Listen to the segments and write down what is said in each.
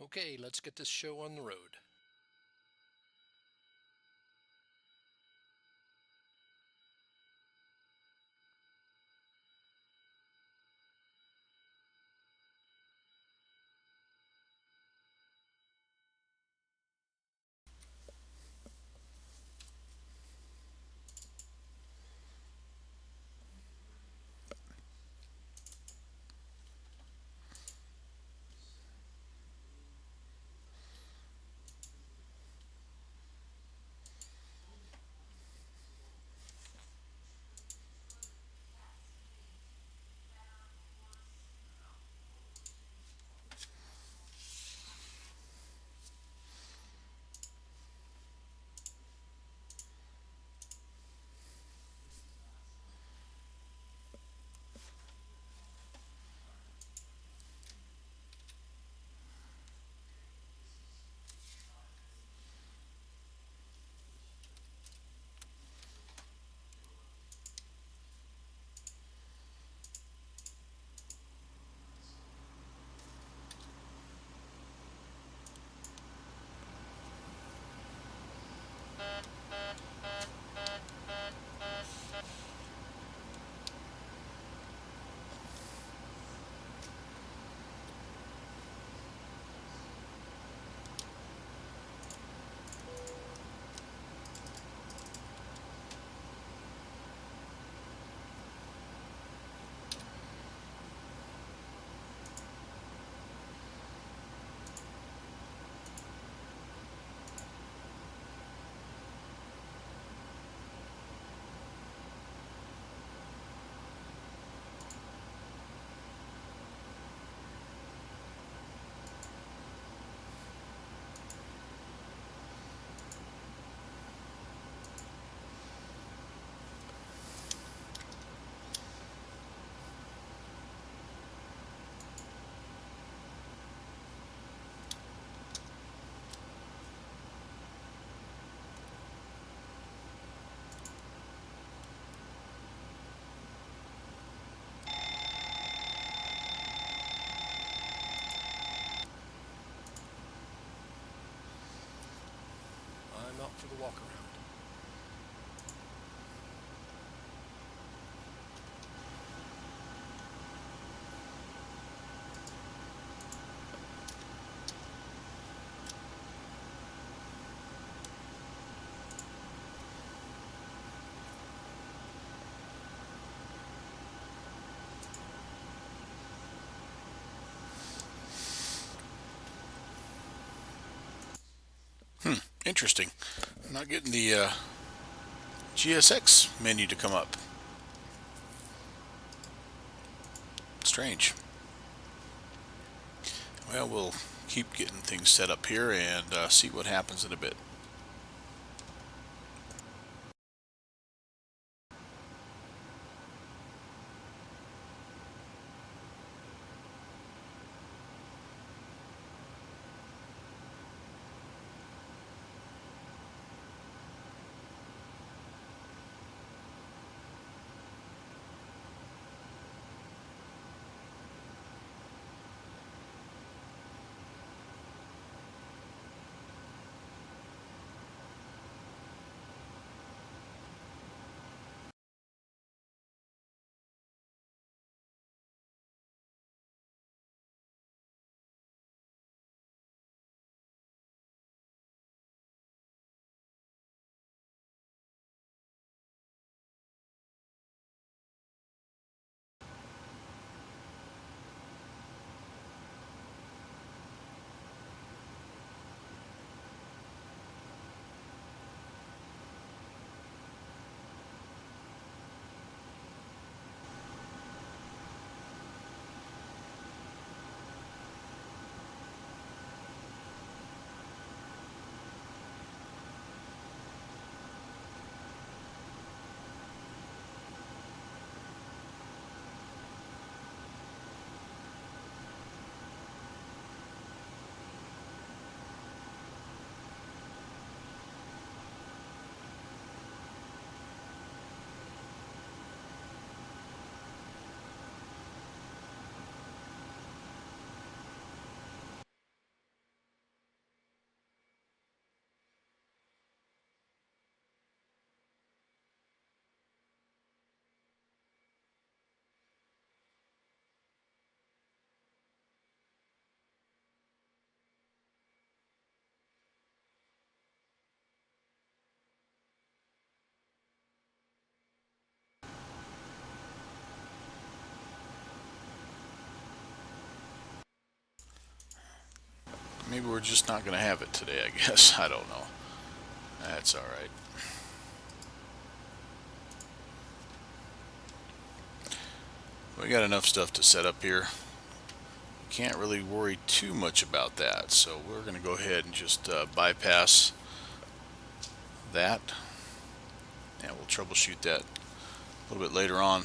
Okay, let's get this show on the road. I'm out for the walk around. Interesting. I'm not getting the GSX menu to come up. Strange. Well, we'll keep getting things set up here and see what happens in a bit. maybe we're just not going to have it today, I guess. I don't know. That's all right. We got enough stuff to set up here. Can't really worry too much about that, so we're going to go ahead and just bypass that, and we'll troubleshoot that a little bit later on.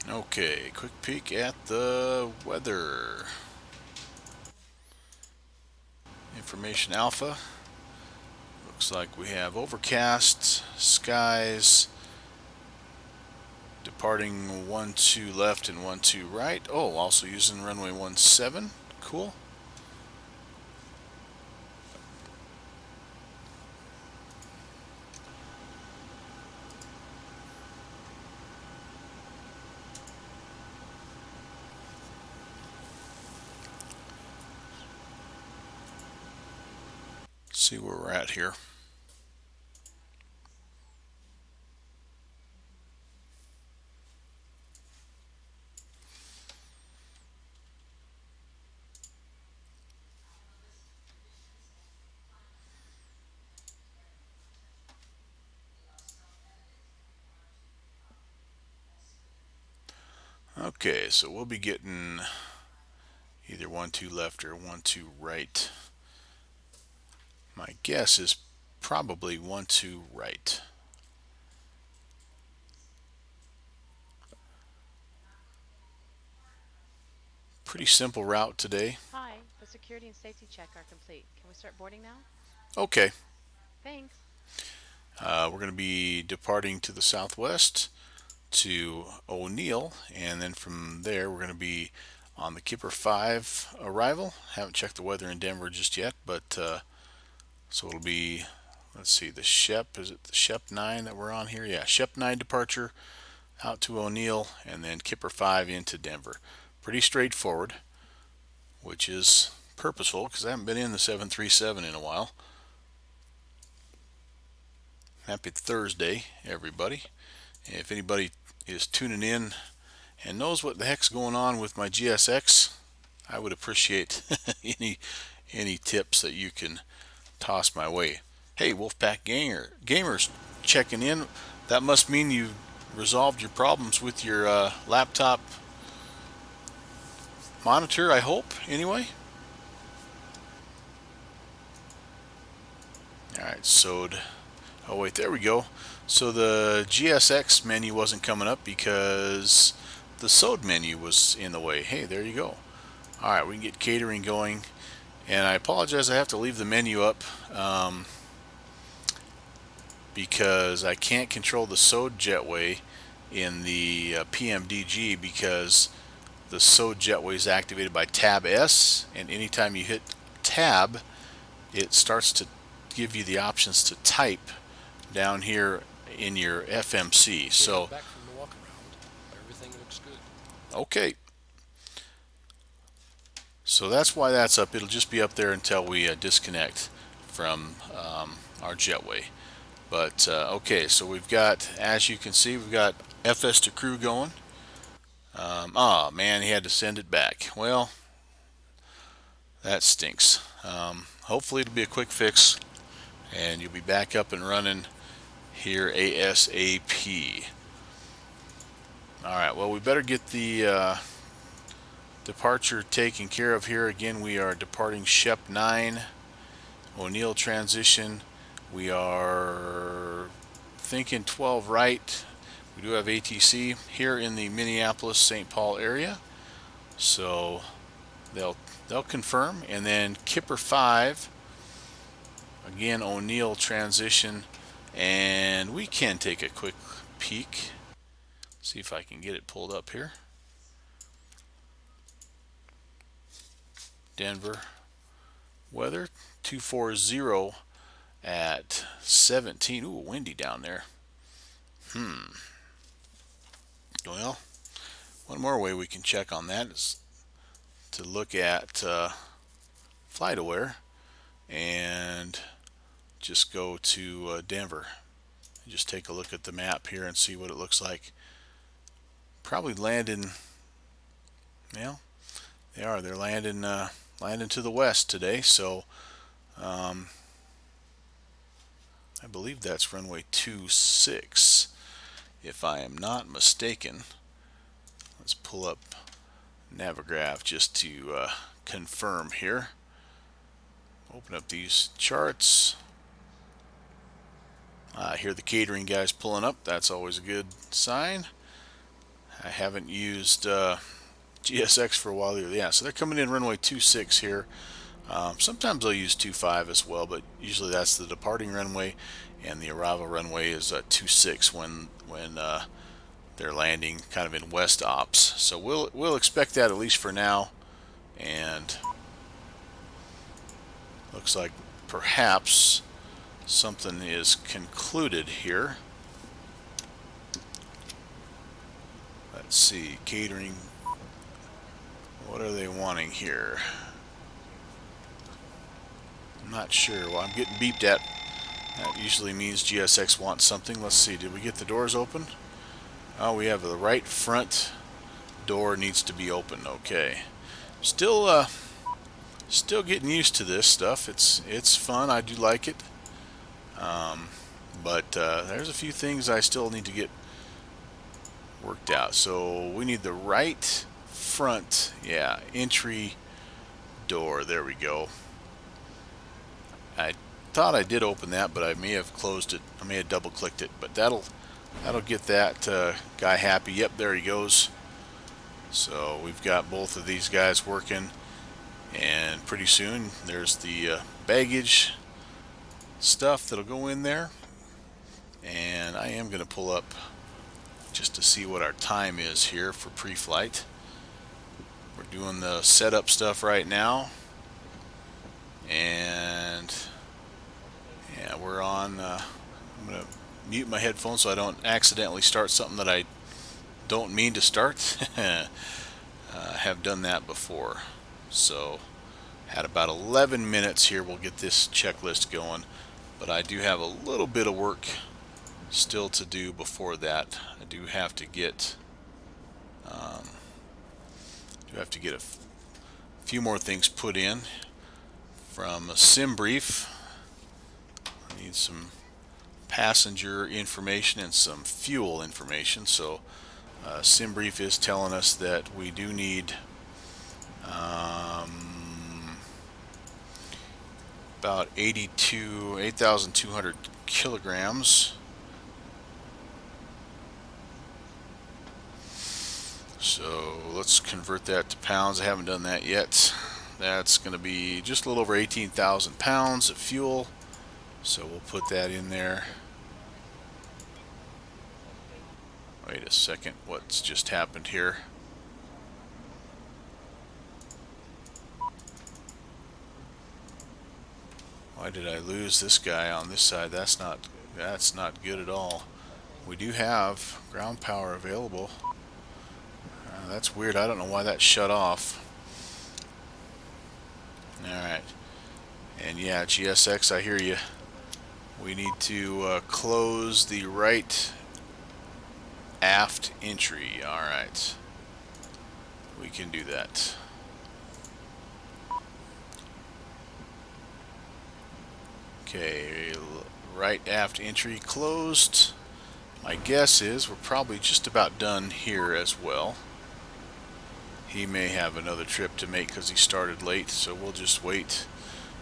Okay, quick peek at the weather. Information alpha. Looks like we have overcast skies, departing 12 left and 12 right. Oh, also using runway 17. Cool. See where we're at here. Okay, so we'll be getting either 12 left or 12 right. My guess is probably 12 right. Pretty simple route today. Hi, the security and safety check are complete. Can we start boarding now? Okay, Thanks. we're going to be departing to the southwest to O'Neill, and then from there we're going to be on the Kipper 5 arrival. Haven't checked the weather in Denver just yet, but so it'll be, let's see, the Shep, is it the Shep 9 that we're on here? Yeah, Shep 9 departure out to O'Neill, and then Kipper 5 into Denver. Pretty straightforward, which is purposeful because I haven't been in the 737 in a while. Happy Thursday, everybody. If anybody is tuning in and knows what the heck's going on with my GSX, I would appreciate any tips that you can toss my way. Hey, Wolfpack Gamers checking in. That must mean you resolved your problems with your laptop monitor, I hope, anyway. Alright, so oh wait, there we go. So the GSX menu wasn't coming up because the SOD menu was in the way. Hey, there you go. Alright, we can get catering going. And I apologize, I have to leave the menu up because I can't control the SOD jetway in the PMDG because the SOD jetway is activated by Tab S, and anytime you hit Tab, it starts to give you the options to type down here in your FMC. So back from the walk around. Everything looks good. okay, so that's why that's up. It'll just be up there until we disconnect from our jetway. But okay, so we've got, as you can see, we've got FS to crew going. Oh man, he had to send it back. Well, that stinks. Hopefully it'll be a quick fix and you'll be back up and running here ASAP. Alright, well, we better get the departure taken care of here. Again, we are departing Shep 9, O'Neill transition. We are thinking 12 right. We do have ATC here in the Minneapolis-St. Paul area, so they'll confirm. And then Kipper 5, again O'Neill transition, and we can take a quick peek. See if I can get it pulled up here. Denver weather 240 at 17. Ooh, windy down there. Well, one more way we can check on that is to look at FlightAware and just go to Denver. Just take a look at the map here and see what it looks like. Probably landing, well, they're landing landing to the west today, so I believe that's runway 26 if I am not mistaken. Let's pull up Navigraph just to confirm here. Open up these charts. I hear the catering guys pulling up. That's always a good sign. I haven't used GSX for a while either. Yeah, so they're coming in runway 26 here. Sometimes they'll use 25 as well, but usually that's the departing runway, and the arrival runway is 26 when they're landing kind of in west ops. So we'll expect that at least for now, and looks like perhaps something is concluded here. Let's see, catering. What are they wanting here? I'm not sure. Well, I'm getting beeped at. That usually means GSX wants something. Let's see, did we get the doors open? Oh, we have the right front door needs to be open. Okay. Still getting used to this stuff. It's fun. I do like it. But there's a few things I still need to get worked out. So we need the right front, yeah, entry door. There we go. I thought I did open that, but I may have closed it. I may have double clicked it, but that'll get that guy happy. Yep, there he goes. So we've got both of these guys working, and pretty soon there's the baggage stuff that'll go in there. And I am going to pull up just to see what our time is here for pre-flight. We're doing the setup stuff right now, and yeah, we're on. I'm going to mute my headphones so I don't accidentally start something that I don't mean to start. Have done that before. So at about 11 minutes here we'll get this checklist going, but I do have a little bit of work still to do before that. I do have to get a few more things put in from a sim brief. I need some passenger information and some fuel information. So sim brief is telling us that we do need about 8,200 kilograms. So let's convert that to pounds. I haven't done that yet. That's going to be just a little over 18,000 pounds of fuel. So we'll put that in there. Wait a second, what's just happened here? Why did I lose this guy on this side? That's not good at all. We do have ground power available. That's weird. I don't know why that shut off. Alright. And yeah, GSX, I hear you. We need to close the right aft entry. Alright. We can do that. Okay, right aft entry closed. My guess is we're probably just about done here as well. He may have another trip to make because he started late, so we'll just wait.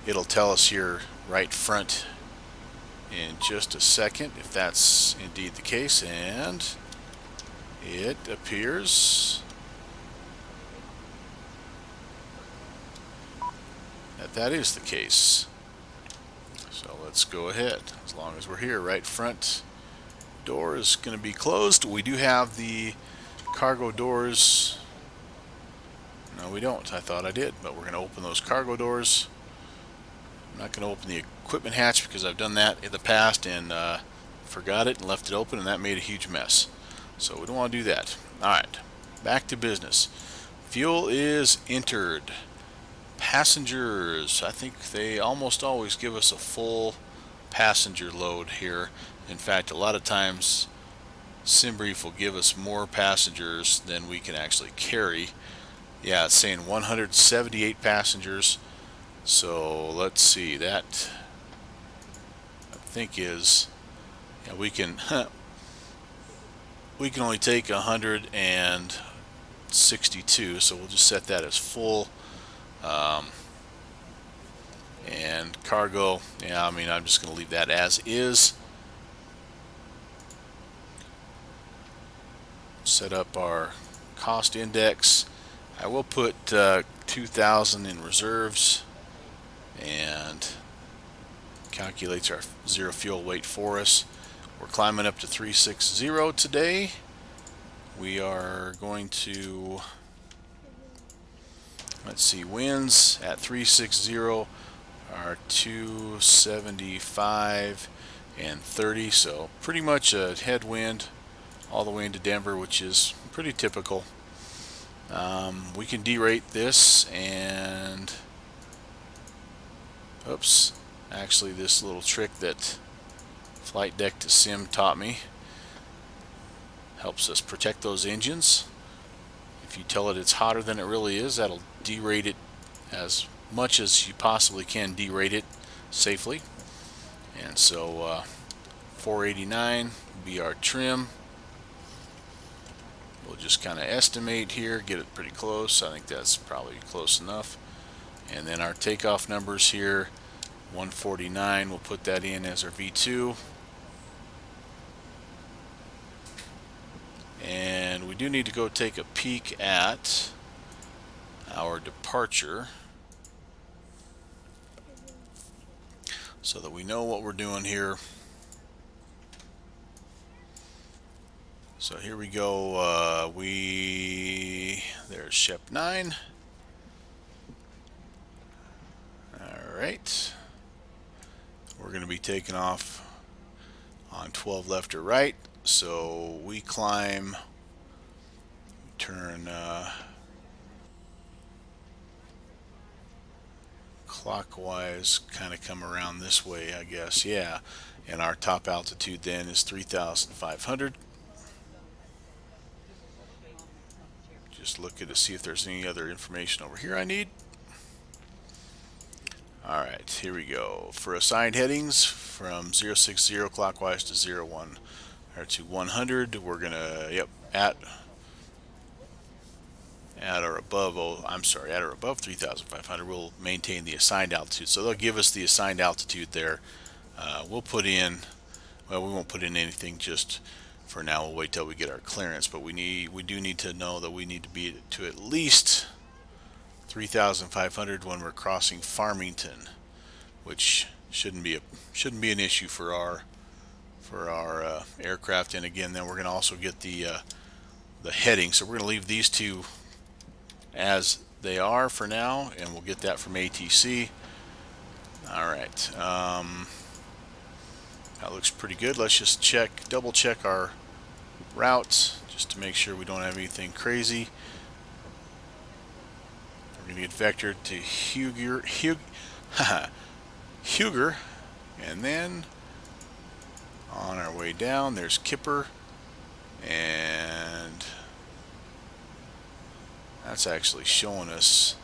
It'll tell us here right front in just a second if that's indeed the case, and it appears that that is the case. So let's go ahead. As long as we're here, right front door is going to be closed. We do have the cargo doors. No, we don't. I thought I did, but we're going to open those cargo doors. I'm not going to open the equipment hatch because I've done that in the past and forgot it and left it open, and that made a huge mess. So we don't want to do that. Alright, back to business. Fuel is entered. Passengers, I think they almost always give us a full passenger load here. In fact, a lot of times SimBrief will give us more passengers than we can actually carry. Yeah, it's saying 178 passengers. So let's see, that I think is, yeah, we can we can only take 162, so we'll just set that as full. And cargo, yeah, I mean, I'm just going to leave that as is. Set up our cost index. I will put 2,000 in reserves, and calculates our zero fuel weight for us. We're climbing up to 360 today. We are going to, let's see, winds at 360 are 275 and 30, so pretty much a headwind all the way into Denver, which is pretty typical. We can derate this, and oops, actually this little trick that Flight Deck to Sim taught me helps us protect those engines. If you tell it it's hotter than it really is, that'll derate it as much as you possibly can derate it safely. And so 489 be our trim. We'll just kind of estimate here, get it pretty close. I think that's probably close enough. And then our takeoff numbers here, 149, we'll put that in as our V2. And we do need to go take a peek at our departure so that we know what we're doing here. So here we go. There's Shep 9. Alright. We're going to be taking off on 12 left or right. So we climb, turn clockwise, kind of come around this way, I guess. Yeah. And our top altitude then is 3,500. Just looking to see if there's any other information over here I need. Alright, here we go. For assigned headings from 060 clockwise to 01 or to 100, we're gonna, yep, at or above, at or above 3,500, we'll maintain the assigned altitude. So they'll give us the assigned altitude there. We'll put in, well, we won't put in anything just for now. We'll wait till we get our clearance, but we do need to know that we need to be to at least 3,500 when we're crossing Farmington, which shouldn't be an issue for our aircraft. And again, then we're going to also get the heading. So we're going to leave these two as they are for now, and we'll get that from ATC. All right. That looks pretty good. Let's just double check our routes just to make sure we don't have anything crazy. We're going to get vectored to Huger, and then on our way down there's Kipper, and that's actually showing us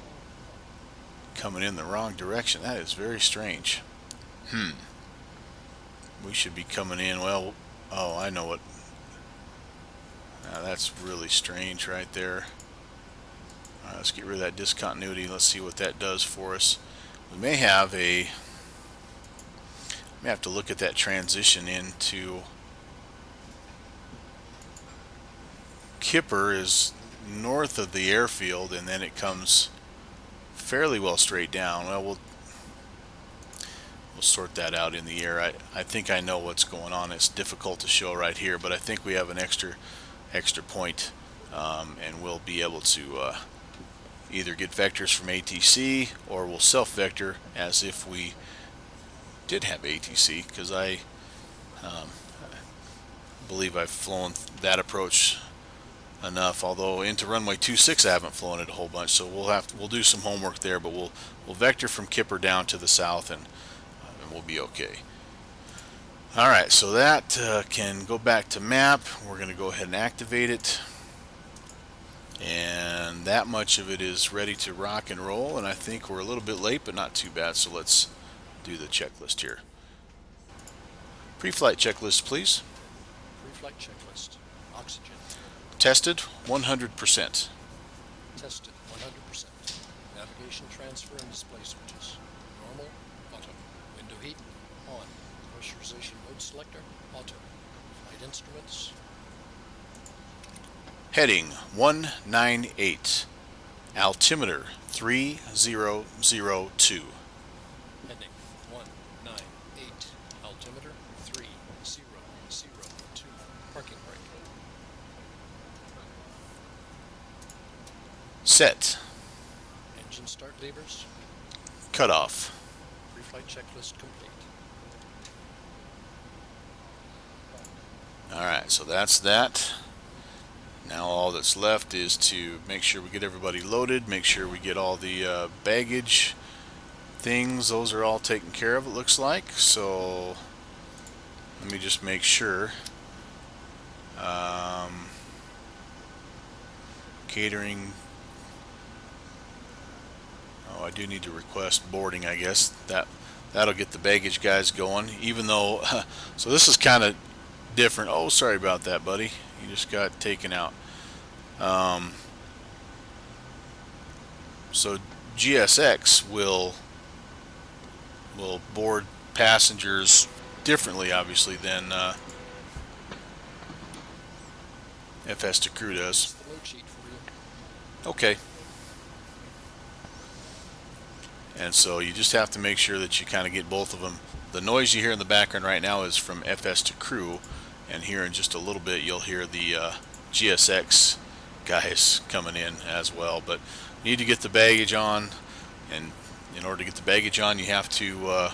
coming in the wrong direction. That is very strange. We should be coming in, well, oh, I know what. Now that's really strange right there. Alright, let's get rid of that discontinuity. Let's see what that does for us. We may have to look at that transition into Kipper is north of the airfield, and then it comes fairly well straight down. Well, we'll sort that out in the air. I think I know what's going on. It's difficult to show right here, but I think we have an extra point, and we'll be able to either get vectors from ATC, or we'll self-vector as if we did have ATC, because I believe I've flown that approach enough, although into runway 26 I haven't flown it a whole bunch, so we'll do some homework there, but we'll vector from Kipper down to the south, and we'll be okay. Alright, so that can go back to map. We're going to go ahead and activate it. And that much of it is ready to rock and roll, and I think we're a little bit late, but not too bad, so let's do the checklist here. Pre-flight checklist, please. Pre-flight checklist. Oxygen. Tested 100%. Tested 100%. Navigation transfer and display switches. Normal, auto. Window heat, on. Pressurization mode selector, auto. Flight instruments. Heading 198. Altimeter 3002. Heading 198. Altimeter 3002. Parking brake. Set. Engine start levers. Cutoff. Pre-flight checklist complete. Alright, so that's that. Now all that's left is to make sure we get everybody loaded, make sure we get all the baggage things. Those are all taken care of, it looks like. So let me just make sure. Catering. Oh, I do need to request boarding, I guess. That'll get the baggage guys going, even though so this is kind of different. Oh, sorry about that, buddy. You just got taken out. So GSX will board passengers differently, obviously, than FS to crew That's does. the load sheet for you. Okay. And so you just have to make sure that you kind of get both of them. The noise you hear in the background right now is from FS to crew, and here in just a little bit you'll hear the GSX guys coming in as well. But you need to get the baggage on, and in order to get the baggage on, you have to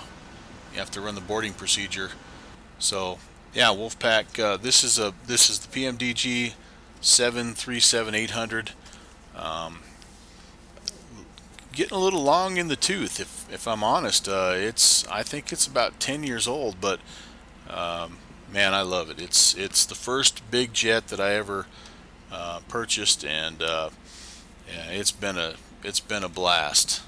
run the boarding procedure. So yeah, Wolfpack, this is the PMDG 737-800. Getting a little long in the tooth, if I'm honest. I think it's about 10 years old, but man, I love it. It's the first big jet that I ever purchased, and yeah, it's been a blast.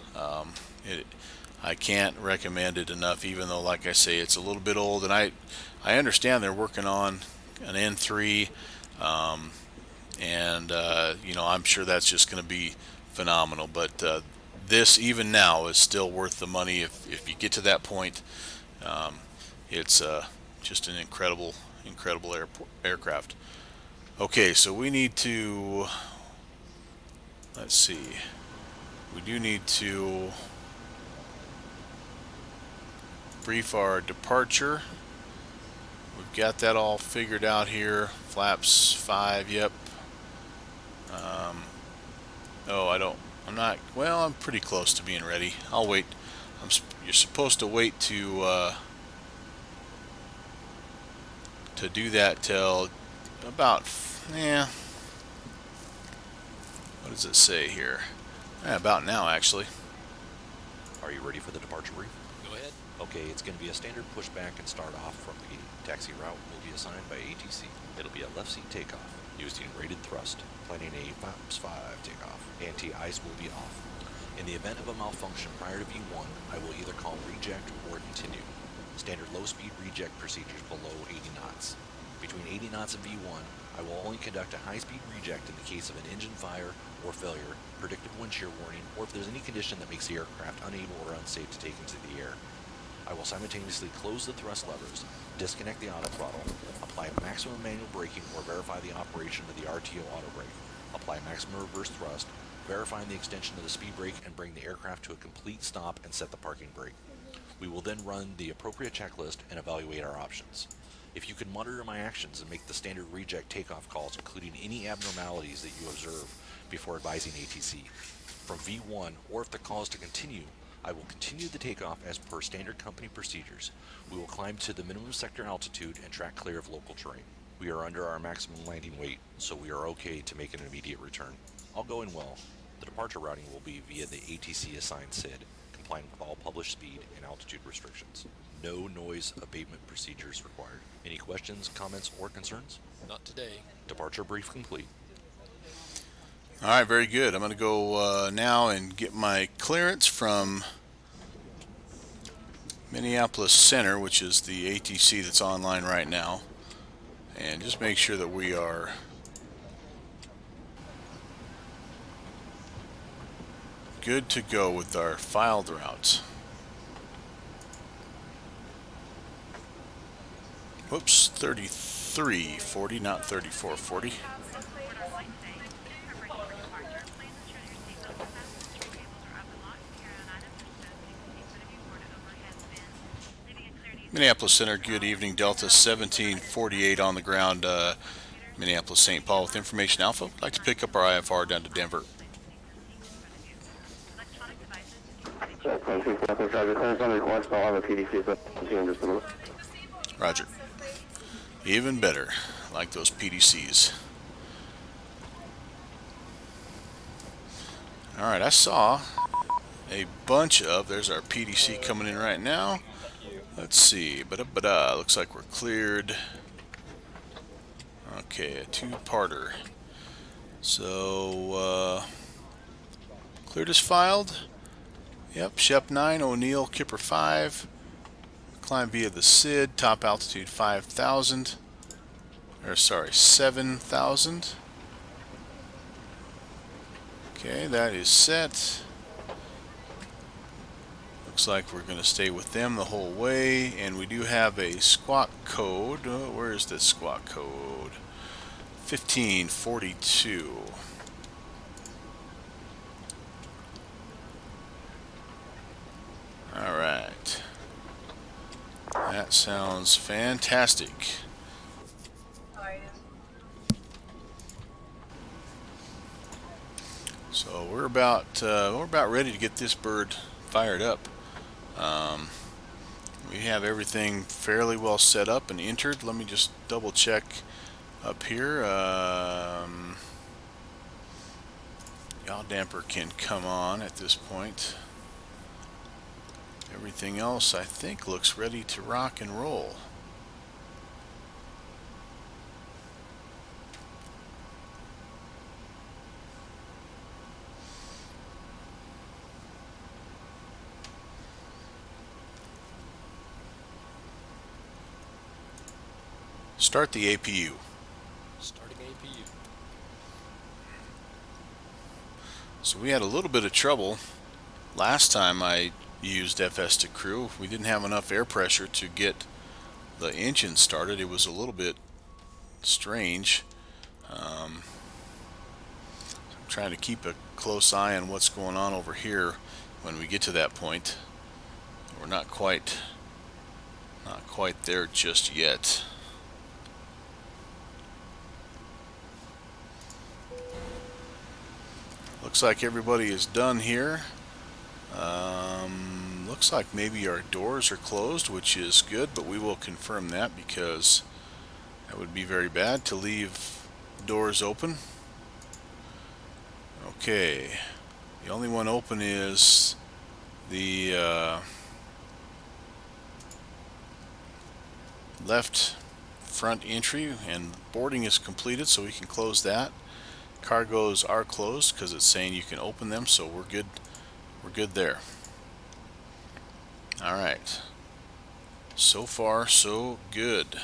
I can't recommend it enough, even though, like I say, it's a little bit old, and I understand they're working on an N3, and you know, I'm sure that's just going to be phenomenal. But this, even now, is still worth the money if you get to that point. It's just an incredible aircraft. Okay, so we need to, let's see, we do need to brief our departure. We've got that all figured out here. Flaps 5, yep. Oh, I'm not, well, I'm pretty close to being ready. I'll wait. You're supposed to wait to do that till about, yeah, what does it say here? About now, actually. Are you ready for the departure brief? Go ahead. Okay, it's going to be a standard pushback and start off from the gate. Taxi route will be assigned by ATC. It'll be a left seat takeoff, using rated thrust, planning a FLAPS 5 takeoff. Anti-ice will be off. In the event of a malfunction prior to V1, I will either call reject or continue. Standard low-speed reject procedures below 80 knots. Between 80 knots and V1, I will only conduct a high-speed reject in the case of an engine fire or failure, predictive wind shear warning, or if there's any condition that makes the aircraft unable or unsafe to take into the air. I will simultaneously close the thrust levers, disconnect the auto throttle, apply maximum manual braking or verify the operation of the RTO auto brake, apply maximum reverse thrust, verifying the extension of the speed brake and bring the aircraft to a complete stop and set the parking brake. We will then run the appropriate checklist and evaluate our options. If you can monitor my actions and make the standard reject takeoff calls, including any abnormalities that you observe before advising ATC. From V1, or if the call is to continue, I will continue the takeoff as per standard company procedures. We will climb to the minimum sector altitude and track clear of local terrain. We are under our maximum landing weight, so we are okay to make an immediate return. All going well. The departure routing will be via the ATC assigned SID, complying with all published speed and altitude restrictions. No noise abatement procedures required. Any questions, comments, or concerns? Not today. Departure brief complete. All right, very good. I'm going to go now and get my clearance from Minneapolis Center, which is the ATC that's online right now, and just make sure that we are good to go with our filed routes. Whoops, 3340, not 3440. Minneapolis Center, good evening. Delta 1748 on the ground, Minneapolis St. Paul with information Alpha. I'd like to pick up our IFR down to Denver. Roger. Even better. I like those PDCs. Alright, I saw a bunch of, there's our PDC coming in right now. Let's see, looks like we're cleared. Okay, a two-parter. So, cleared as filed. Yep, Shep 9, O'Neill, Kipper 5. Climb via the SID, top altitude 5,000. Or sorry, 7,000. Okay, that is set. Looks like we're going to stay with them the whole way, and we do have a squawk code. Where is this squawk code? 1542. Alright. That sounds fantastic. So we're about ready to get this bird fired up. We have everything fairly well set up and entered. Let me just double check up here. Yaw damper can come on at this point. Everything else I think looks ready to rock and roll. Start the APU. Starting APU. So we had a little bit of trouble last time I used FS to crew. We didn't have enough air pressure to get the engine started. It was a little bit strange. I'm trying to keep a close eye on what's going on over here when we get to that point. We're not quite there just yet. Looks like everybody is done here. Looks like maybe our doors are closed, which is good, but we will confirm that because that would be very bad to leave doors open. Okay, the only one open is the left front entry, and boarding is completed, so we can close that. Cargos are closed because it's saying you can open them, so we're good. We're good there. All right. So far, so good.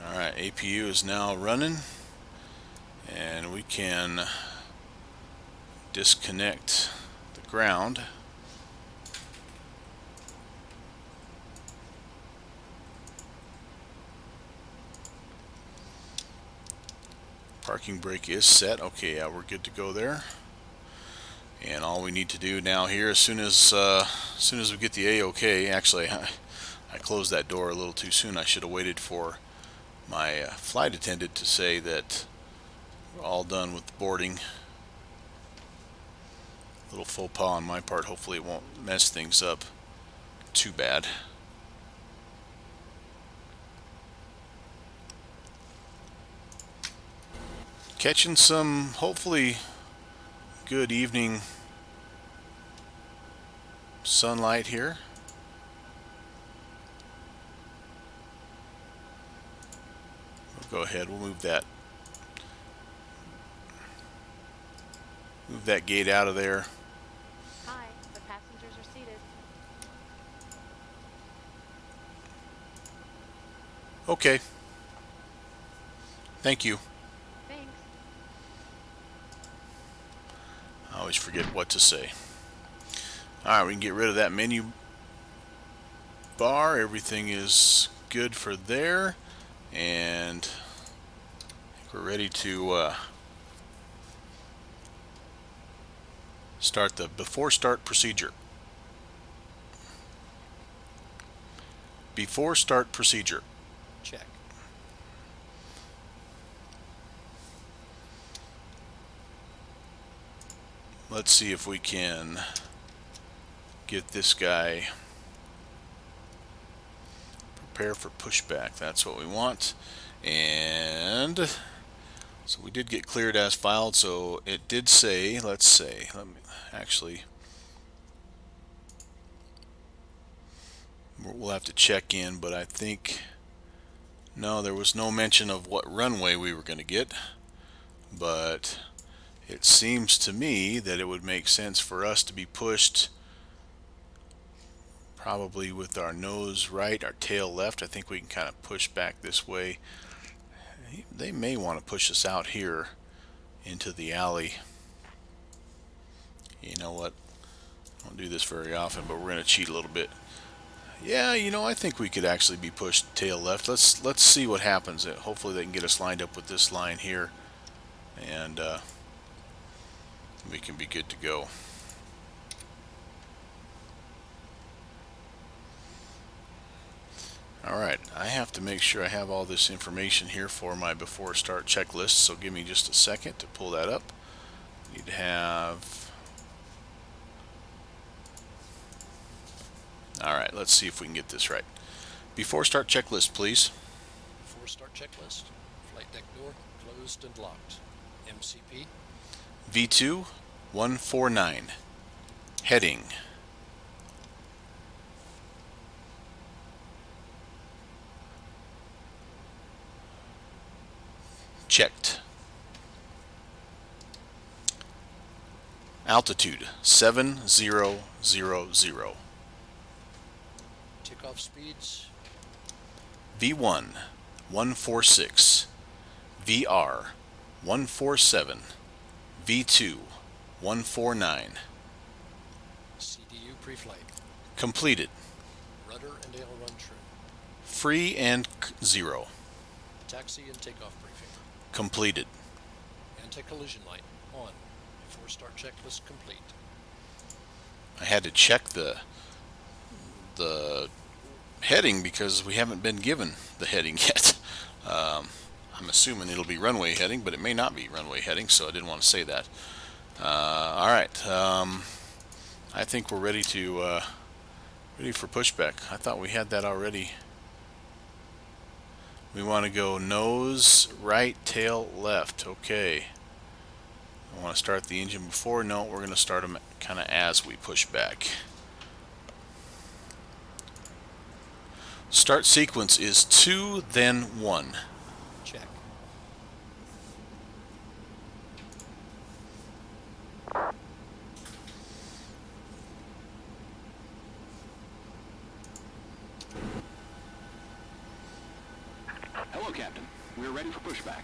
All right, APU is now running, and we can disconnect the ground. Parking brake is set. Okay, yeah, we're good to go there. And all we need to do now here, as soon as we get the A-OK, actually, I closed that door a little too soon. I should have waited for my flight attendant to say that we're all done with the boarding. A little faux pas on my part. Hopefully it won't mess things up too bad. Catching some, hopefully, good evening sunlight here. We'll go ahead, we'll move that gate out of there. Hi, the passengers are seated. Okay. Thank you. Thanks. I always forget what to say. Alright, we can get rid of that menu bar. Everything is good for there. And I think we're ready to start the before start procedure. Before start procedure. Check. Let's see if we can get this guy prepare for pushback. That's what we want. And so we did get cleared as filed, so it did say, let's say, let me actually, we'll have to check in, but I think, no, there was no mention of what runway we were going to get, but it seems to me that it would make sense for us to be pushed probably with our nose right, our tail left. I think we can kind of push back this way. They may want to push us out here into the alley. You know what? I don't do this very often, but we're going to cheat a little bit. Yeah, you know, I think we could actually be pushed tail left. Let's see what happens. Hopefully they can get us lined up with this line here, and we can be good to go. Alright, I have to make sure I have all this information here for my before start checklist, so give me just a second to pull that up. Need to have... Alright, let's see if we can get this right. Before start checklist, please. Before start checklist. Flight deck door closed and locked. MCP. V2 149. Heading. Checked. Altitude 7000. Takeoff speeds. V1 146. VR 147. V2 149. CDU pre-flight. Completed. Rudder and aileron trim. Free and 0. Taxi and takeoff briefing. Completed. Anti-collision light on. Before start checklist complete. I had to check the heading because we haven't been given the heading yet. I'm assuming it'll be runway heading, but it may not be runway heading, so I didn't want to say that. Alright, I think we're ready to ready for pushback. I thought we had that already. We want to go nose right, tail left. Okay. I want to start the engine before. No, we're going to start them kind of as we push back. Start sequence is 2, then 1. Check. Hello, Captain. We're ready for pushback.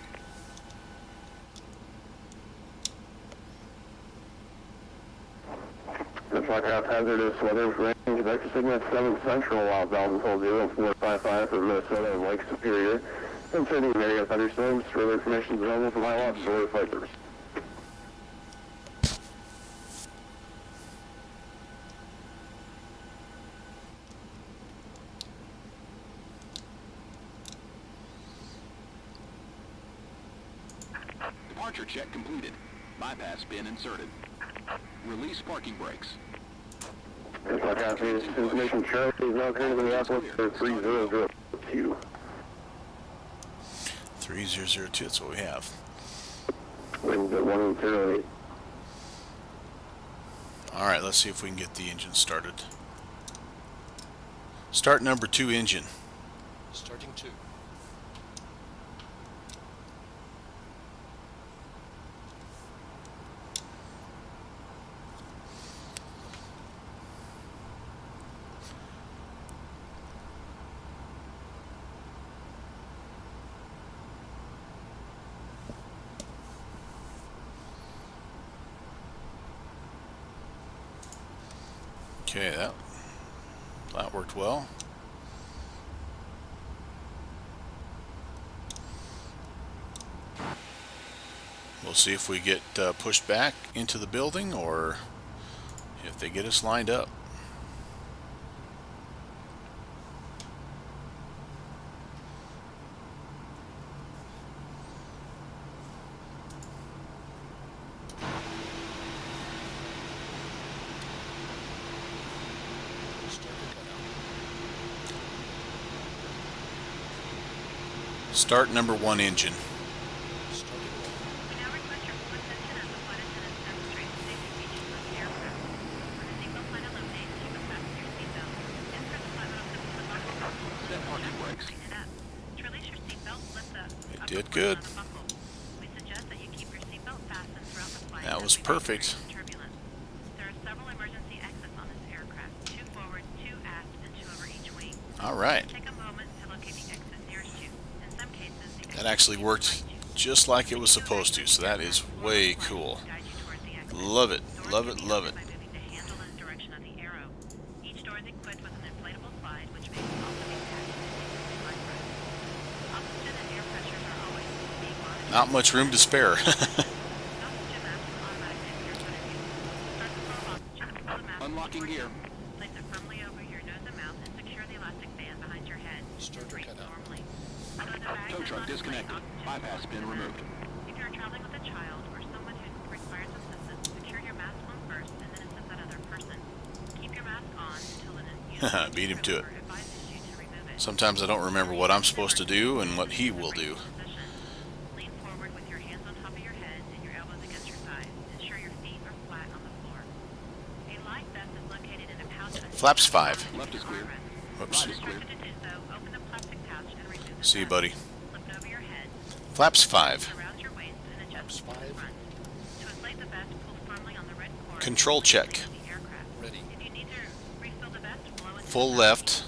The truck out hazardous weather range vector segment 7 Central outbound hold 0455 for Minnesota and Lake Superior. Concerning area thunderstorms, further information is available from my office or flight service. Departure check completed. Bypass bin inserted. Release parking brakes. The truck out hazardous information Charlie is now clear to Minneapolis for 3002. 3002, that's what we have. Winds at 108. Alright, let's see if we can get the engine started. Start number 2 engine. Starting 2. Okay, that worked well. We'll see if we get pushed back into the building or if they get us lined up. Start number 1 engine. Starting 1. We now request your full attention as the flight attendants demonstrate the safety features of the aircraft. For the seatbelt sign illuminates, you can fasten your seatbelt. Insert the flat metal clip to the buckle. Set parking brakes. Tighten it up. To release your seatbelt, lift the It upper did portion good. of the buckle. We suggest that you keep your seatbelt fastened throughout the flight. That as was we perfect. experience turbulence. There are several emergency exits on this aircraft. 2 forward, 2 aft, and 2 over each wing. Alright, Take a moment to locate the exit nearest you. In some cases, the that actually worked just like it was supposed to, so that is way cool. Love it, love it, love it. By moving the handle in the direction of the arrow. Each door is equipped with an inflatable slide, which may also be attached to the life vest. Oxygen and air pressures are always being monitored. Not much room to spare. Oxygen mask will automatically appear in front of you. Start the flow of oxygen, pull the mask Unlocking towards gear. you. Place it firmly over your nose and mouth and secure the elastic band behind your head. Starter Breathe cut out. normally. Although the bag Tow does truck not inflate, disconnected. oxygen Bypass will pin be removed. If you are traveling with a child or someone who requires assistance, secure your mask on first and then assist that other person. Keep your mask on until an unit Beat him to it. advises you to remove it. Sometimes I don't remember what I'm supposed to do and what he will do. Lean forward with your hands on top of your head and your elbows against your sides. Ensure your feet are flat on the floor. A life vest is located in a pouch underneath Flaps the 5. Left is clear. armrest. Whoops. Right is clear. Instructed to do so, open the plastic pouch and remove the See you, vest. buddy. Flip it over your head. Flaps 5. Around your waist and adjust Flaps to the 5. front. To inflate the vest, pull firmly on the red cord. Control check. The aircraft. Ready. If you need to refill the vest, blow into Full the left,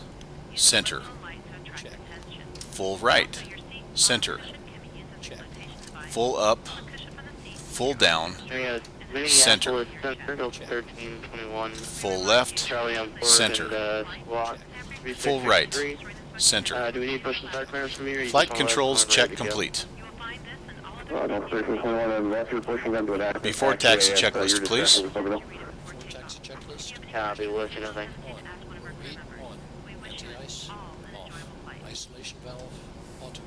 Use center. the whistle light to attract Check. attention. Full right, Also, your seat center. cushion can be used as a Check. flotation device. full up, Pull the cushion from the seat. full down, Center. Minneapolis Center, 1321. full left, Charlie on board Center. and squawk. full right, 3663. center. Do we need to push the start commands from you? Or you Flight just wanna let us controls know when check ready to go? complete. You will find this and all other Don't station 21 unless you're pushing them to an active Before taxi checklist, please. Before taxi checklist. Copy, we'll let you know, thanks. On. Overheat on. Anti-ice off. Isolation valve auto.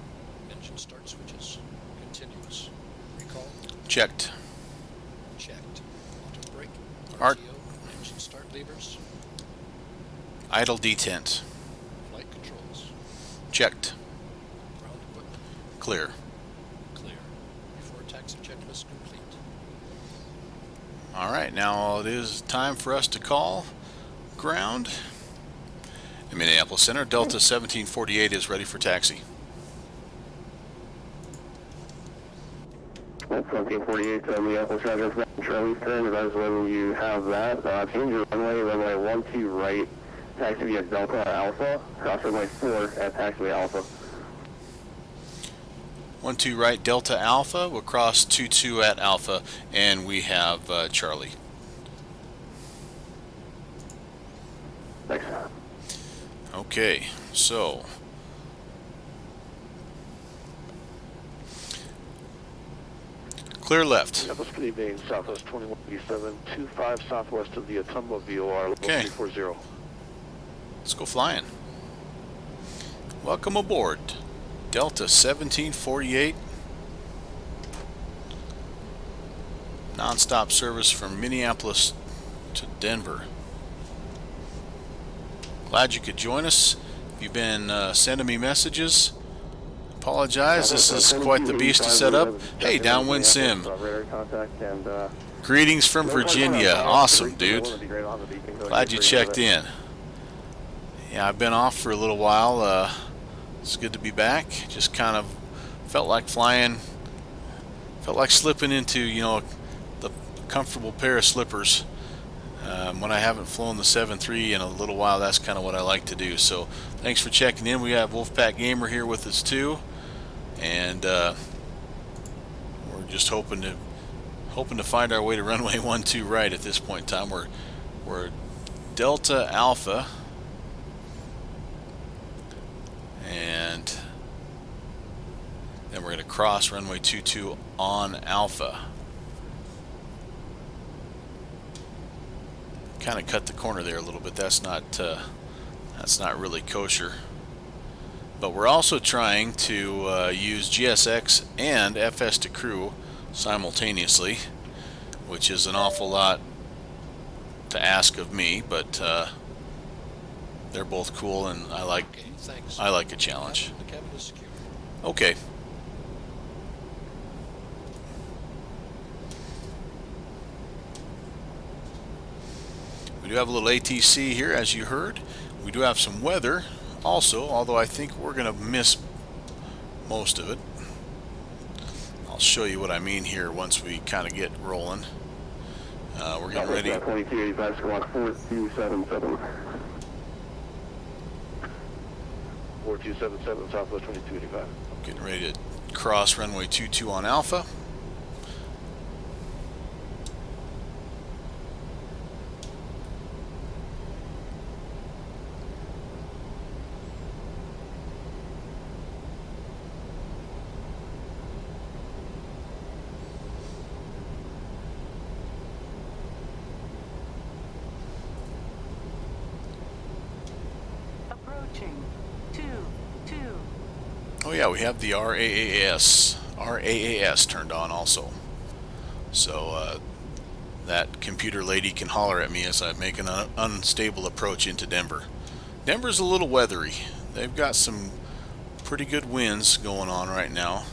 Engine start switches. Continuous. Recall Checked. checked. Auto brake. Art- RTO. Engine start levers. Idle detent. Flight controls. Checked. Ground equipment. Clear. Clear. Before taxi checklist complete. Alright, now it is time for us to call ground. In Minneapolis Center, Delta 1748 is ready for taxi. That's 1748 to Minneapolis Roger from Charlie turn. That's when you have that. Change your runway 12 right, taxi via Delta Alpha. Cross runway 4 at taxi Alpha. 12 right, Delta Alpha. We'll cross 22 at Alpha, and we have Charlie. Thanks. Okay, so clear left. Minneapolis KDEN, Southwest 2187, 25 southwest of the Atumbo VOR, level Okay. 340. Let's go flying. Welcome aboard, Delta 1748. Non-stop service from Minneapolis to Denver. Glad you could join us. If you've been sending me messages apologize. This is quite the beast to set up. Hey, Downwind Sim. Greetings from Virginia. Awesome, dude. Glad you checked in. Yeah, I've been off for a little while. It's good to be back. Just kind of felt like flying, felt like slipping into, you know, the comfortable pair of slippers. When I haven't flown the 7.3 in a little while, that's kind of what I like to do. So thanks for checking in. We have Wolfpack Gamer here with us too, and we're just hoping to find our way to runway 12 right at this point in time. We're Delta Alpha, and then we're going to cross runway 22 on Alpha. Kind of cut the corner there a little bit. That's not really kosher. But we're also trying to use GSX and FS to crew simultaneously, which is an awful lot to ask of me, but they're both cool, and I like a challenge. The cabin is secure. Okay. We do have a little ATC here, as you heard. We do have some weather also, although I think we're going to miss most of it. I'll show you what I mean here once we kind of get rolling. We're getting ready. 2285 squawk 4277. 4277 Southwest 2285. Getting ready to cross runway 22 on Alpha. Approaching 22. Oh yeah, we have the RAAS turned on also. So that computer lady can holler at me as I make an unstable approach into Denver. Denver's a little weathery. They've got some pretty good winds going on right now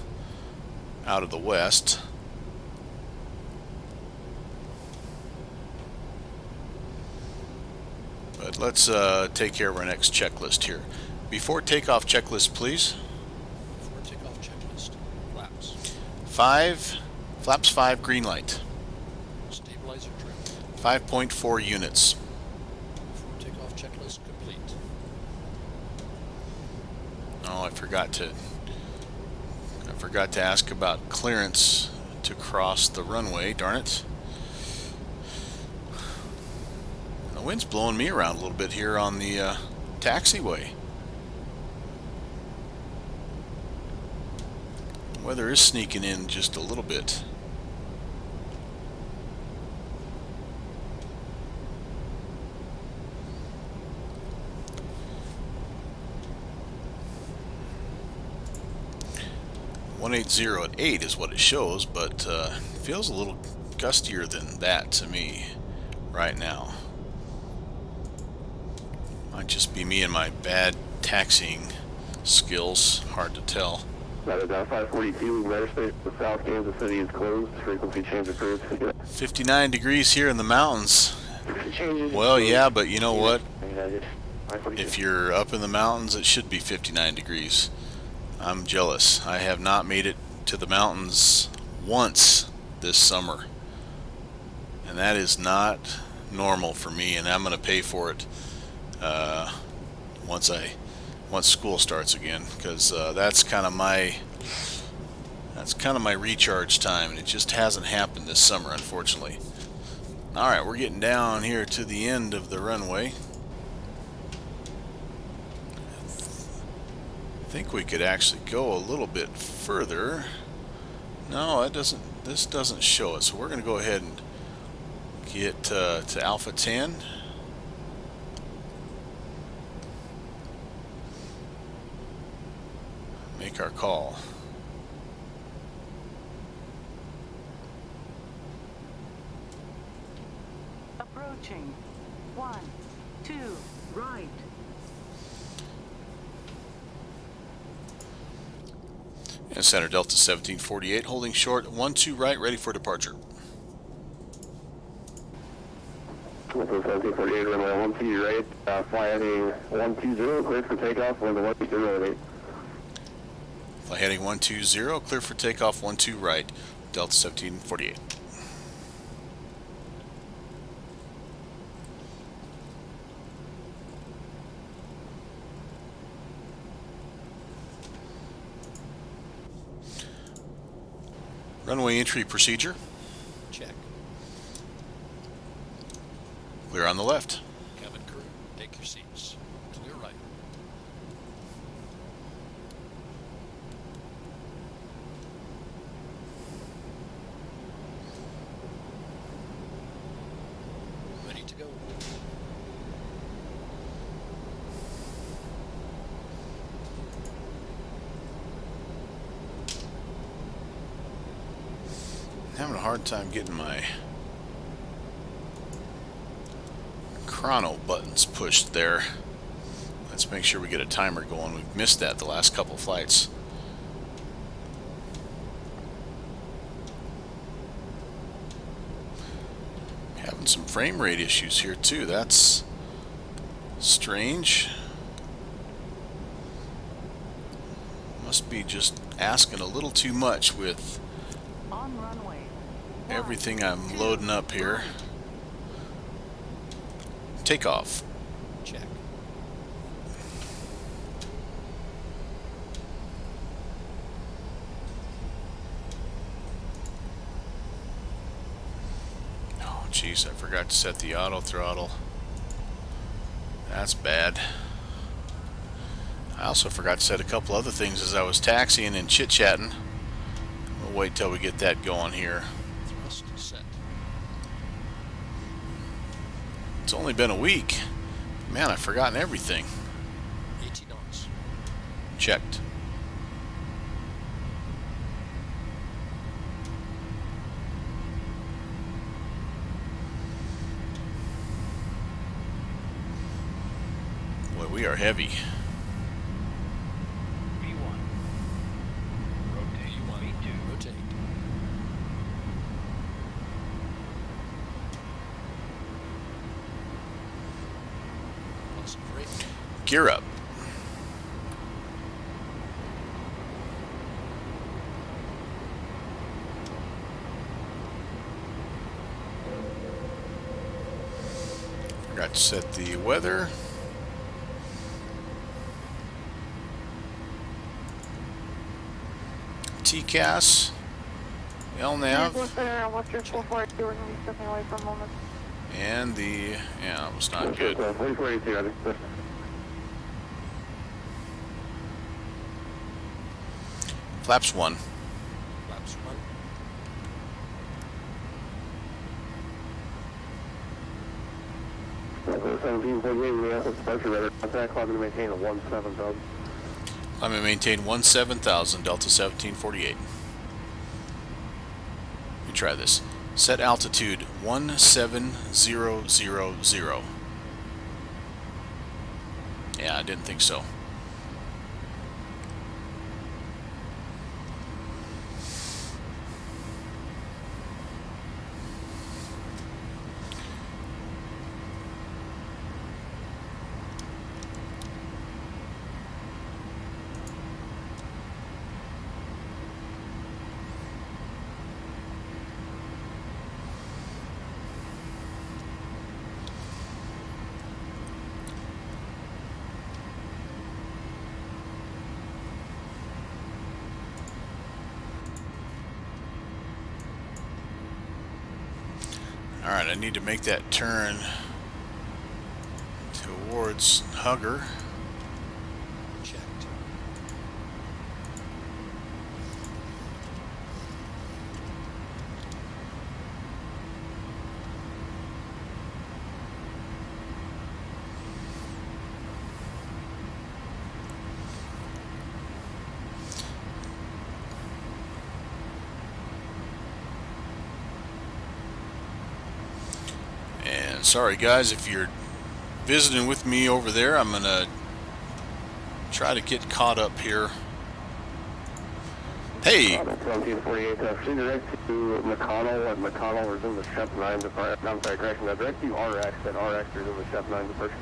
out of the west. But let's take care of our next checklist here. Before takeoff checklist, please. Before takeoff checklist. Flaps. Flaps 5, green light. Stabilizer trim. 5.4 units. Before takeoff checklist complete. Oh, I forgot to ask about clearance to cross the runway, darn it. The wind's blowing me around a little bit here on the taxiway. Weather is sneaking in just a little bit. .180 at 8 is what it shows, but feels a little gustier than that to me right now. Might just be me and my bad taxiing skills, hard to tell. That is 542, weather station for South Kansas City is closed. Frequency change approved. 59 degrees here in the mountains. Well, yeah, but you know what? If you're up in the mountains, it should be 59 degrees. I'm jealous. I have not made it to the mountains once this summer, and that is not normal for me, and I'm going to pay for it once school starts again, because that's kind of my recharge time, and it just hasn't happened this summer, unfortunately. All right, we're getting down here to the end of the runway. I think we could actually go a little bit further. No, it doesn't. This doesn't show it, so we're going to go ahead and get to Alpha 10. Make our call. Approaching 1, 2, right. And center Delta 1748, holding short, 12 right, ready for departure. Delta 1748, runway 12 right, fly heading 120, clear for takeoff, wind 1088. Fly heading 120, clear for takeoff, 12 right, Delta 1748. Runway entry procedure. Check. Clear on the left. Cabin crew, take your seats. Clear right. Ready to go. Having a hard time getting my chrono buttons pushed there. Let's make sure we get a timer going. We've missed that the last couple flights. Having some frame rate issues here too. That's strange. Must be just asking a little too much with On runway. everything I'm loading up here. Takeoff. Check. Oh, jeez, I forgot to set the auto throttle. That's bad. I also forgot to set a couple other things as I was taxiing and chit-chatting. We'll wait till we get that going here. Thrust set. It's only been a week. Man, I've forgotten everything. 80 knots. Checked. Boy, we are heavy. V1. Rotate. V2. Rotate. Positive rate. Gear up. Forgot to set the weather. TCAS. LNAV. And the, yeah, that was not good. 142, I think. Flaps 1. Flaps 1. Delta 1748, we have a departure radar contact, clock to maintain a 17,000. I'm going to maintain 17,000, Delta 1748. Let me try this. Set altitude 17000. Yeah, I didn't think so. Alright, I need to make that turn towards Hugger. Checked. And sorry guys, if you're visiting with me over there, I'm going to try to get caught up here Hey, 1748, proceed direct to McConnell, and McConnell resume the Shep 9 departure. I'm sorry, correction, direct to RX, and RX resume the Shep 9 departure.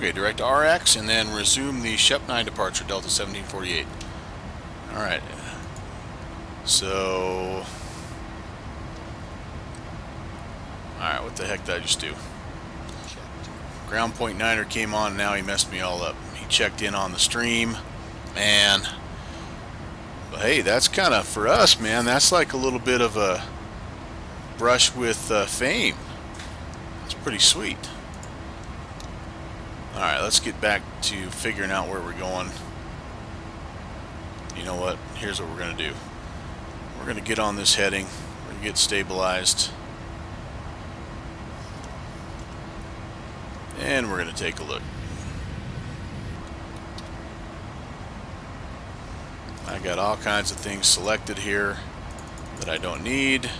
okay, direct to RX and then resume the Shep 9 departure, Delta 1748. Alright. So... Alright, what the heck did I just do? Ground point Niner came on, now he messed me all up. He checked in on the stream, and... But hey, that's kind of, for us, man, that's like a little bit of a brush with fame. It's pretty sweet. Alright, let's get back to figuring out where we're going. You know what? Here's what we're going to do. We're going to get on this heading. We're going to get stabilized. And we're going to take a look. I got all kinds of things selected here that I don't need.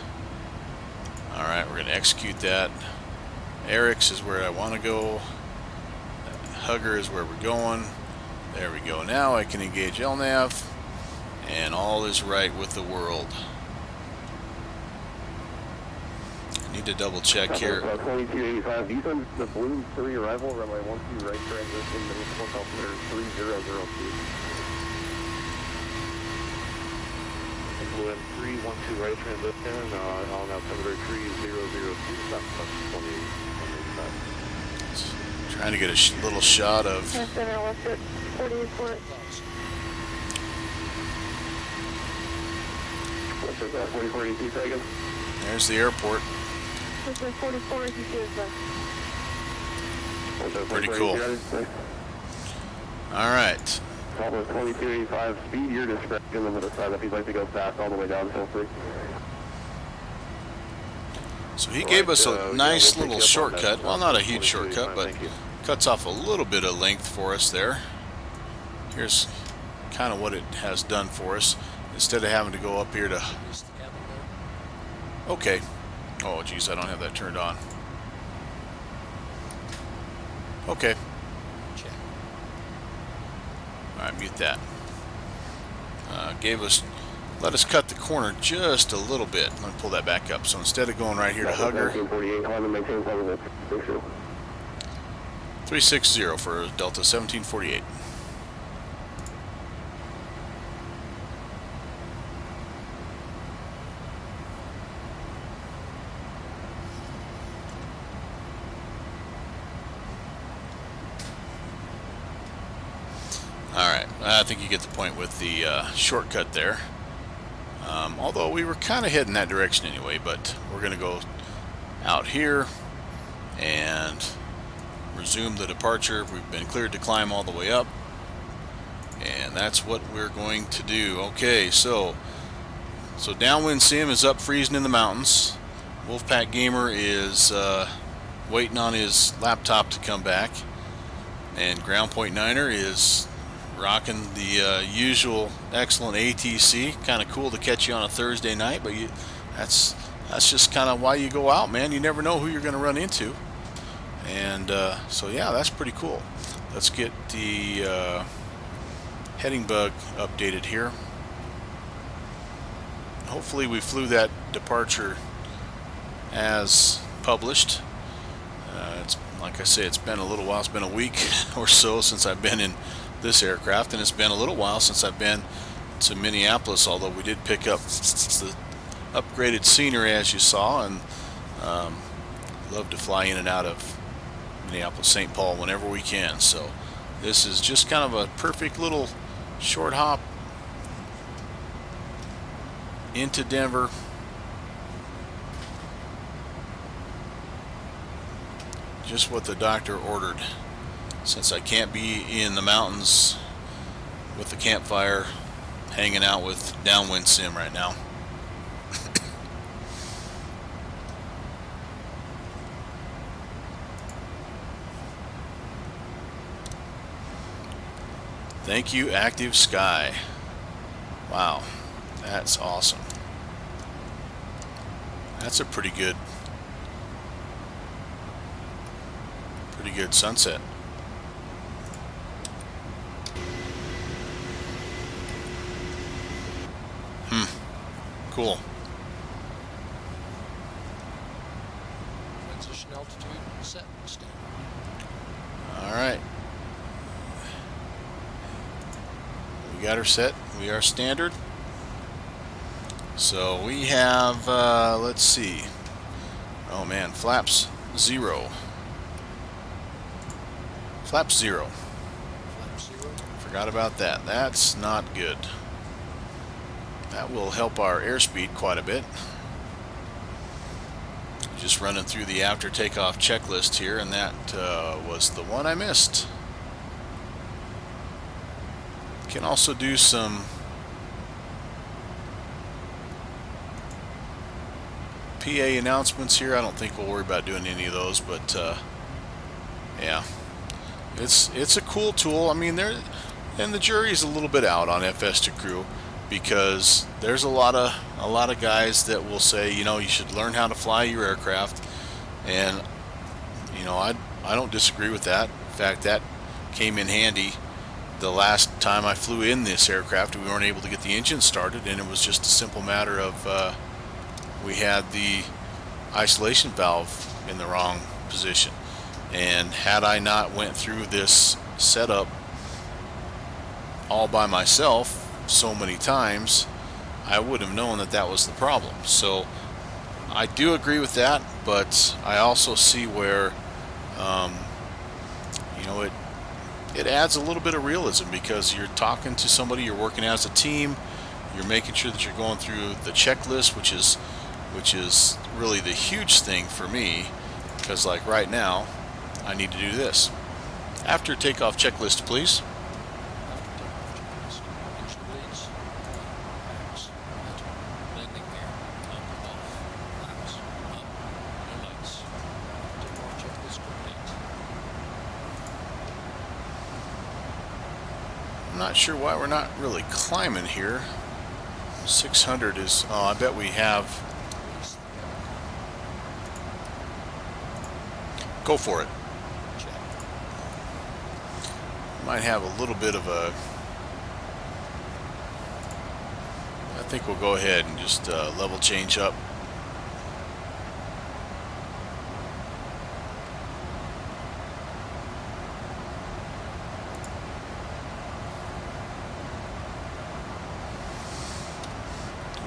Alright, we're going to execute that. Eric's is where I want to go. Hugger is where we're going. There we go. Now I can engage LNAV, and all is right with the world. I need to double check here. 2285, these are the Balloon 3 arrival, runway 12 right transition, municipal altimeter 3002. Balloon 312 right transition, all now altimeter 3002, stop 2885. Trying to get a little shot of... Center left at 48 4042 seconds. There's the airport. 44, Pretty cool. Alright. Almost 2285, speed your discretion, limit aside if you'd like to go fast all the way down, feel free. So he gave us a nice little shortcut. Well, not a huge shortcut, but cuts off a little bit of length for us there. Here's kind of what it has done for us. Instead of having to go up here to... Okay. Oh, geez, I don't have that turned on. Okay. Alright, mute that. Let us cut the corner just a little bit. Let me pull that back up. So instead of going right here to Hugger, 360 for Delta 1748. Alright, I think you get the point with the shortcut there. Although we were kind of heading that direction anyway, but we're going to go out here and resume the departure. We've been cleared to climb all the way up, and that's what we're going to do. Okay, so Downwind Sim is up freezing in the mountains. Wolfpack Gamer is waiting on his laptop to come back, and Ground Point Niner is rocking the usual excellent ATC. Kind of cool to catch you on a Thursday night, but that's just kind of why you go out, man. You never know who you're going to run into, and so yeah, that's pretty cool. Let's get the heading bug updated here. Hopefully we flew that departure as published. It's like I say, it's been a little while. It's been a week or so since I've been in this aircraft, and it's been a little while since I've been to Minneapolis, although we did pick up the upgraded scenery as you saw, and love to fly in and out of Minneapolis, St. Paul whenever we can. So this is just kind of a perfect little short hop into Denver. Just what the doctor ordered, since I can't be in the mountains with the campfire hanging out with Downwind Sim right now. Thank you, Active Sky. Wow, that's awesome. That's a pretty good Cool. Transition altitude set standard. All right. We got her set. We are standard. So we have, let's see. Oh man, flaps 0. Flap 0. Flap 0. Forgot about that. That's not good. That will help our airspeed quite a bit. Just running through the after takeoff checklist here, and that was the one I missed. Can also do some PA announcements here. I don't think we'll worry about doing any of those, but yeah, it's a cool tool. I mean, and the jury's a little bit out on FS2 crew, because there's a lot of guys that will say, you know, you should learn how to fly your aircraft, and you know, I don't disagree with that. In fact, that came in handy the last time I flew in this aircraft. We weren't able to get the engine started, and it was just a simple matter of we had the isolation valve in the wrong position, and had I not went through this setup all by myself so many times, I would have known that that was the problem. So I do agree with that, but I also see where you know, it adds a little bit of realism, because you're talking to somebody, you're working as a team, you're making sure that you're going through the checklist, which is really the huge thing for me, because like right now I need to do this. After takeoff checklist, please. I'm not sure why we're not really climbing here. 600 is, oh, I bet we have. Go for it. Might have a little bit of a, I think we'll go ahead and just level change up.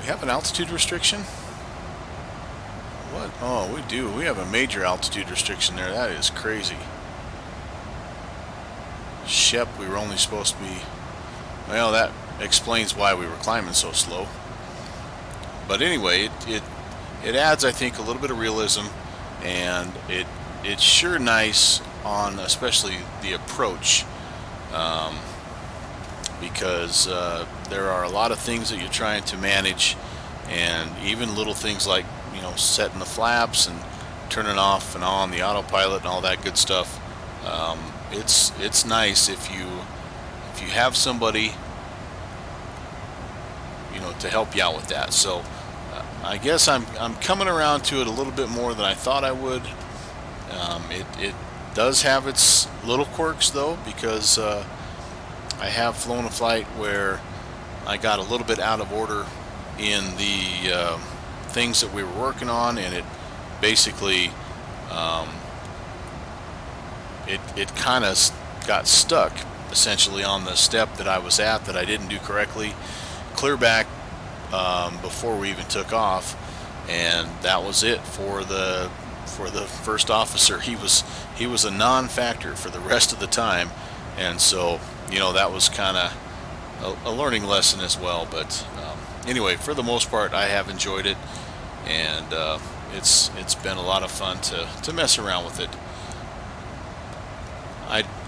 We have an altitude restriction? What? Oh, we do. We have a major altitude restriction there. That is crazy. Shep, we were only supposed to be... Well, that explains why we were climbing so slow. But anyway, it adds, I think, a little bit of realism, and it's sure nice on especially the approach, because there are a lot of things that you're trying to manage, and even little things like, you know, setting the flaps and turning off and on the autopilot and all that good stuff. It's nice if you have somebody, you know, to help you out with that. So I guess I'm coming around to it a little bit more than I thought I would. It does have its little quirks though, because I have flown a flight where I got a little bit out of order in the things that we were working on, and it basically it kind of got stuck essentially on the step that I was at that I didn't do correctly, clear back before we even took off, and that was it for the first officer. He was a non-factor for the rest of the time, and so, you know, that was kind of a learning lesson as well. But anyway, for the most part, I have enjoyed it, and it's been a lot of fun to mess around with it.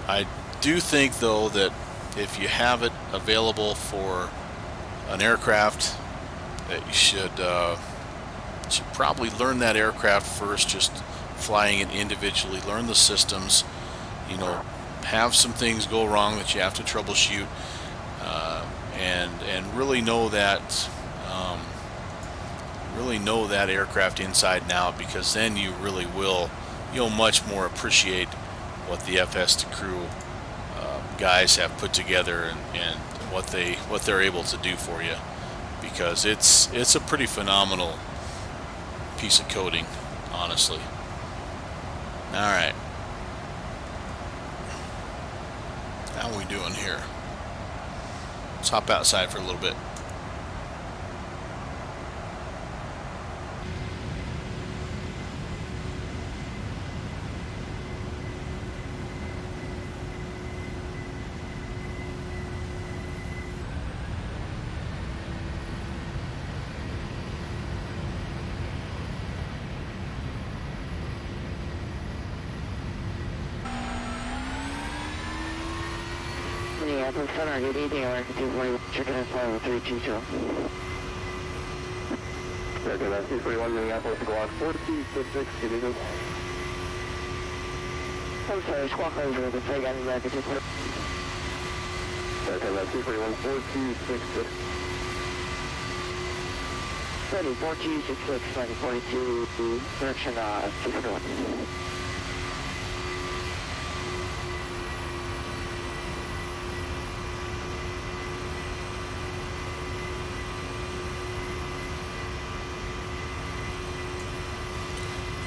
I do think though that if you have it available for an aircraft, that you should probably learn that aircraft first, just flying it individually, learn the systems, you know, have some things go wrong that you have to troubleshoot, and really know that aircraft inside and out, because then you really will, you'll much more appreciate what the FS2 crew guys have put together, and what they're able to do for you, because it's a pretty phenomenal piece of coating, honestly. All right, how are we doing here? Let's hop outside for a little bit. Minneapolis Center, good evening, American 241, chicken and 5322. American 241, Minneapolis, squawk 4266, good evening. I'm sorry, squawk over the flag on American 241. American 241, 4266. 4266, 42, direction 241.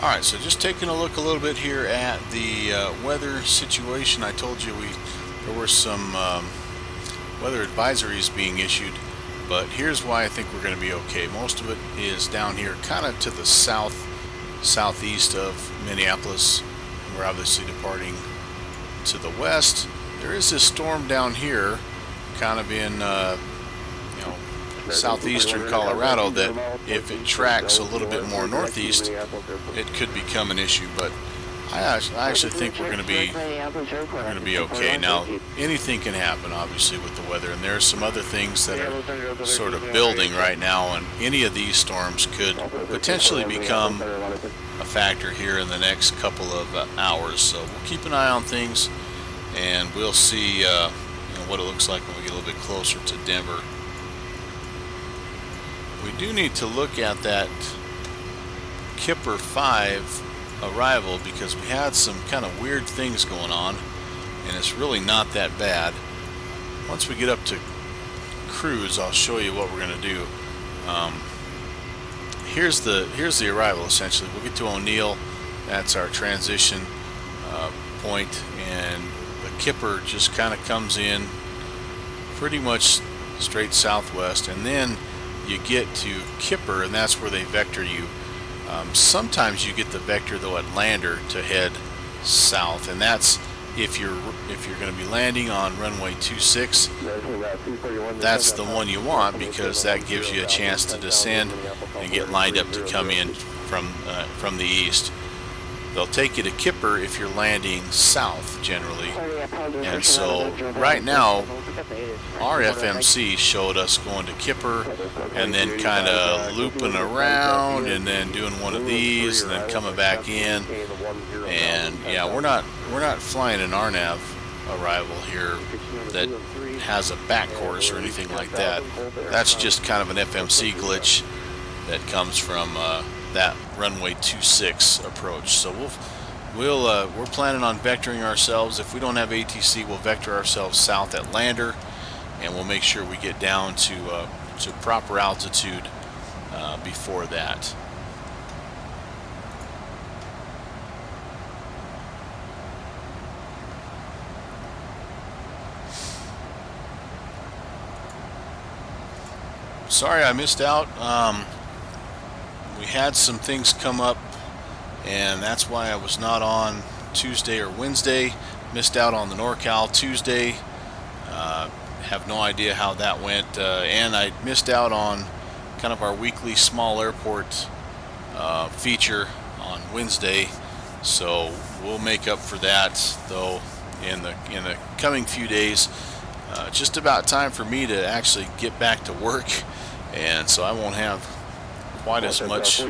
Alright, so just taking a look a little bit here at the weather situation. I told you there were some weather advisories being issued, but here's why I think we're going to be okay. Most of it is down here kind of to the southeast of Minneapolis. We're obviously departing to the west. There is this storm down here kind of in southeastern Colorado that if it tracks a little bit more northeast, it could become an issue. But I actually think we're going to be okay. Now, anything can happen, obviously, with the weather, and there are some other things that are sort of building right now, and any of these storms could potentially become a factor here in the next couple of hours. So we'll keep an eye on things, and we'll see what it looks like when we get a little bit closer to Denver. We do need to look at that Kipper 5 arrival because we had some kind of weird things going on, and it's really not that bad. Once we get up to cruise, I'll show you what we're going to do. Here's the arrival essentially. We'll get to O'Neill. That's our transition point, and the Kipper just kind of comes in pretty much straight southwest, and then you get to Kipper, and that's where they vector you. Sometimes you get the vector though at Lander to head south, and that's if you're going to be landing on runway 26. That's the one you want because that gives you a chance to descend and get lined up to come in from the east. They'll take you to Kipper if you're landing south generally, and so right now our FMC showed us going to Kipper and then kind of looping around and then doing one of these and then coming back in. And yeah, we're not flying an RNAV arrival here that has a back course or anything like that. That's just kind of an FMC glitch that comes from that runway 26 approach. So we're planning on vectoring ourselves. If we don't have ATC, we'll vector ourselves south at Lander, and we'll make sure we get down to proper altitude before that. Sorry I missed out. We had some things come up, and that's why I was not on Tuesday or Wednesday. Missed out on the NorCal Tuesday. Have no idea how that went, and I missed out on kind of our weekly small airport feature on Wednesday. So we'll make up for that though in the coming few days. Just about time for me to actually get back to work, and so I won't have quite as much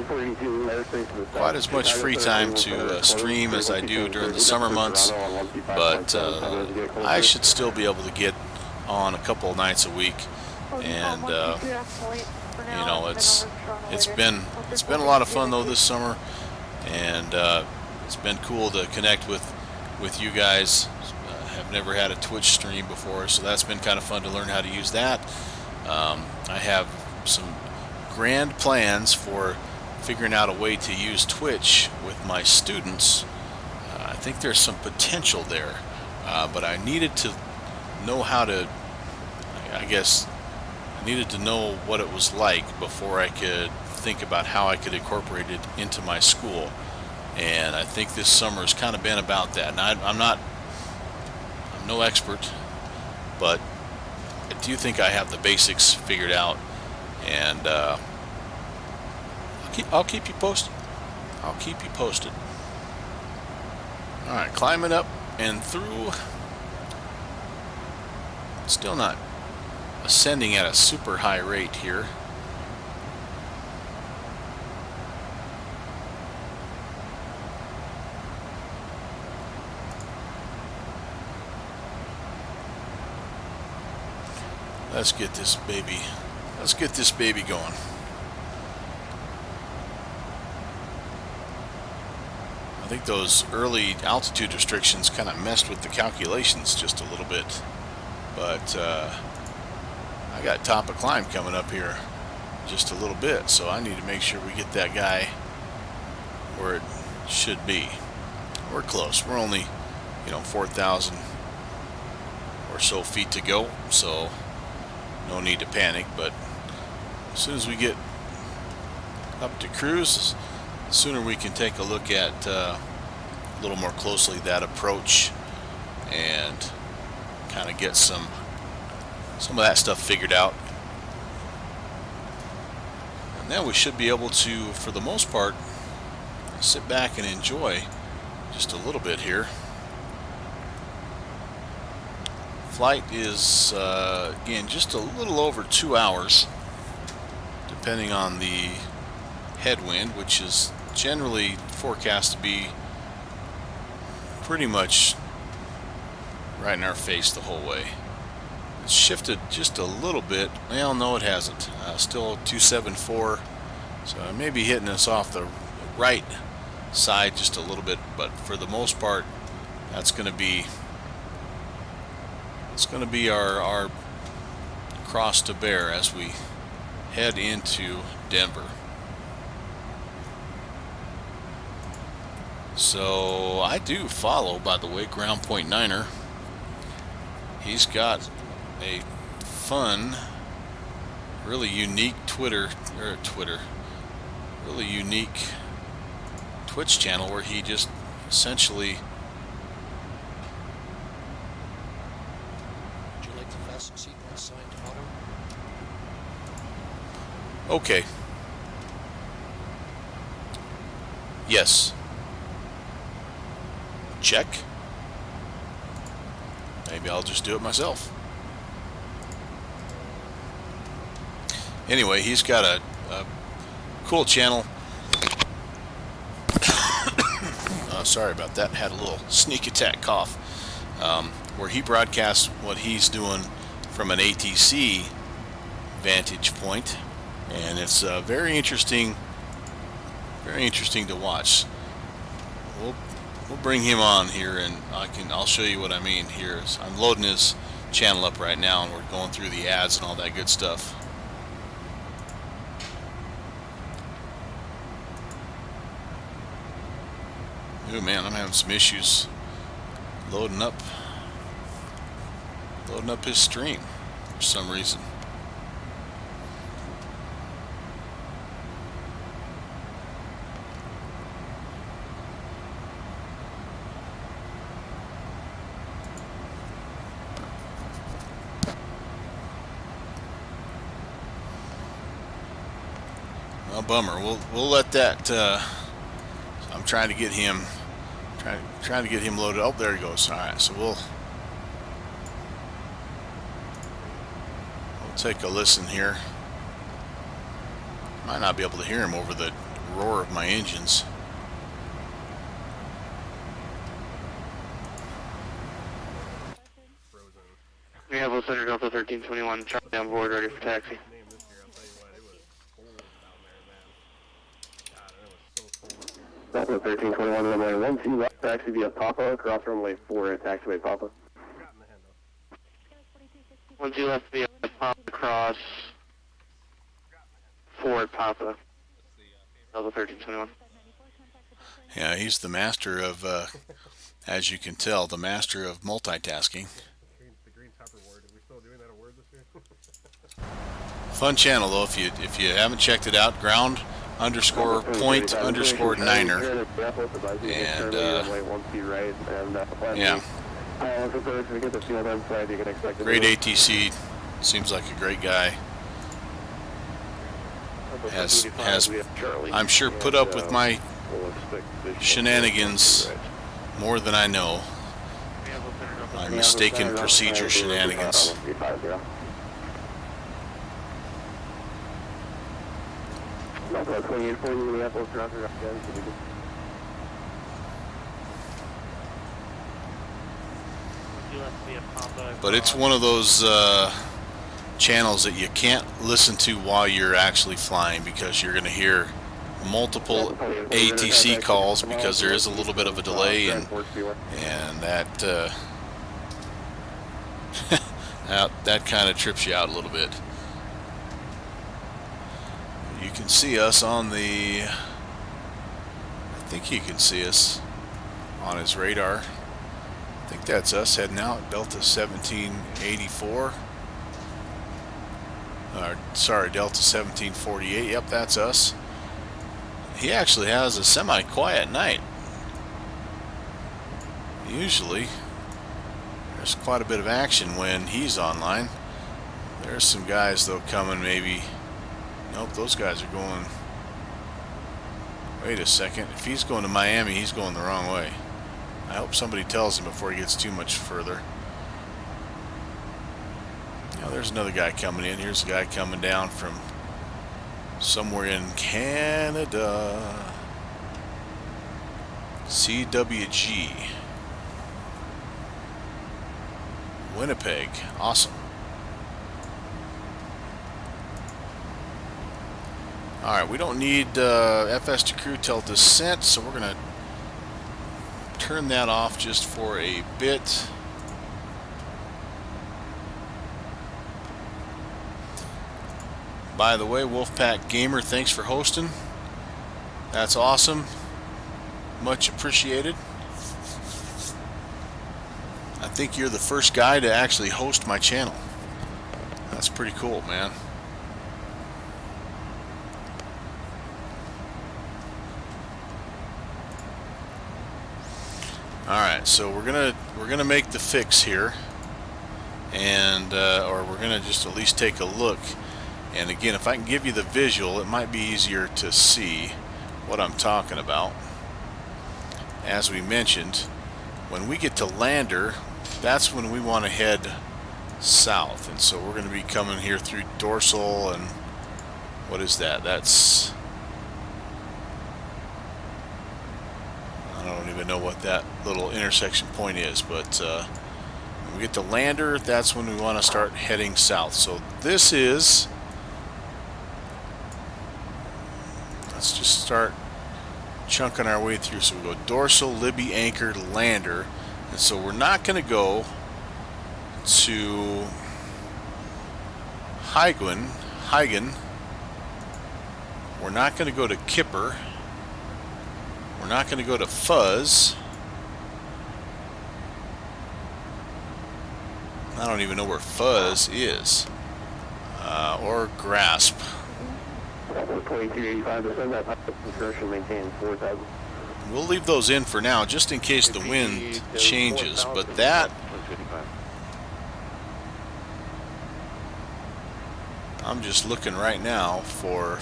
free time to stream as I do during the summer months, but I should still be able to get on a couple of nights a week, and you know, it's been a lot of fun though this summer, and it's been cool to connect with you guys. Have never had a Twitch stream before, so that's been kind of fun to learn how to use that. I have some grand plans for figuring out a way to use Twitch with my students. I think there's some potential there, but I needed to know how to, I guess, I needed to know what it was like before I could think about how I could incorporate it into my school. And I think this summer has kind of been about that. And I'm no expert, but I do think I have the basics figured out, and I'll keep you posted. I'll keep you posted. All right, climbing up and through. Still not ascending at a super high rate here. Let's get this baby going. I think those early altitude restrictions kind of messed with the calculations just a little bit, but I got top of climb coming up here just a little bit, so I need to make sure we get that guy where it should be. We're close. We're only, 4,000 or so feet to go, so no need to panic. But as soon as we get up to cruise, the sooner we can take a look at a little more closely that approach and kind of get some of that stuff figured out. And then we should be able to, for the most part, sit back and enjoy just a little bit here. Flight is again just a little over 2 hours, depending on the headwind, which is generally forecast to be pretty much right in our face the whole way. It's shifted just a little bit. Well, no, it hasn't. Still 274, so I may be hitting us off the right side just a little bit, but for the most part, that's going to be our cross to bear as we head into Denver. So I do follow, by the way, Ground Point Niner. He's got a fun, really unique really unique Twitch channel where he just essentially. Would you like the fasten seatbelt sign to auto? Okay. Yes. Check. Maybe I'll just do it myself. Anyway, he's got a cool channel. Sorry about that. Had a little sneak attack cough. Where he broadcasts what he's doing from an ATC vantage point, and it's very interesting to watch. We'll bring him on here, and I'll show you what I mean here. I'm loading his channel up right now, and we're going through the ads and all that good stuff. Oh man, I'm having some issues loading up his stream for some reason. Well, bummer. We'll let that. I'm trying to get him. Trying to get him loaded. Oh, there he goes. All right, so we'll take a listen here. Might not be able to hear him over the roar of my engines. We have Center Delta 1321, Charlie on board, ready for taxi. Delta 1321, runway 12 left, taxi via Papa, across runway 4 at taxiway Papa. 12 left via Papa, across Ford Papa. Delta 1321. Yeah, he's the master of, as you can tell, the master of multitasking. The green Tupperware. Are we still doing that award this year? Fun channel though. If you haven't checked it out, ground_point_niner. And yeah, great ATC. Seems like a great guy. Has I'm sure put up with my shenanigans more than I know. My mistaken procedure shenanigans. But it's one of those channels that you can't listen to while you're actually flying, because you're going to hear multiple ATC calls because there is a little bit of a delay, and that that kind of trips you out a little bit. You can see us on the, I think you can see us on his radar. I think that's us heading out, Delta 1784. Sorry, Delta 1748. Yep, that's us. He actually has a semi-quiet night. Usually, there's quite a bit of action when he's online. There's some guys though coming maybe. Nope, those guys are going. Wait a second. If he's going to Miami, he's going the wrong way. I hope somebody tells him before he gets too much further. Now there's another guy coming in. Here's a guy coming down from somewhere in Canada. CWG. Winnipeg. Awesome. Alright, we don't need FS to crew till descent, so we're going to turn that off just for a bit. By the way, Wolfpack Gamer, thanks for hosting. That's awesome. Much appreciated. I think you're the first guy to actually host my channel. That's pretty cool, man. Alright, so we're gonna make the fix here, and or we're gonna just at least take a look. And again, if I can give you the visual, it might be easier to see what I'm talking about. As we mentioned, when we get to lander, that's when we want to head south, and so we're going to be coming here through dorsal, and what is that? That's, I don't even know what that little intersection point is, but when we get to lander, that's when we want to start heading south. So this is, let's just start chunking our way through. So we go dorsal, Libby, anchor, lander, and so we're not going to go to Huygen. We're not going to go to Kipper. We're not going to go to Fuzz. I don't even know where Fuzz is. Or Grasp. 2385%, maintain 4,000. We'll leave those in for now, just in case the wind changes, but that, I'm just looking right now for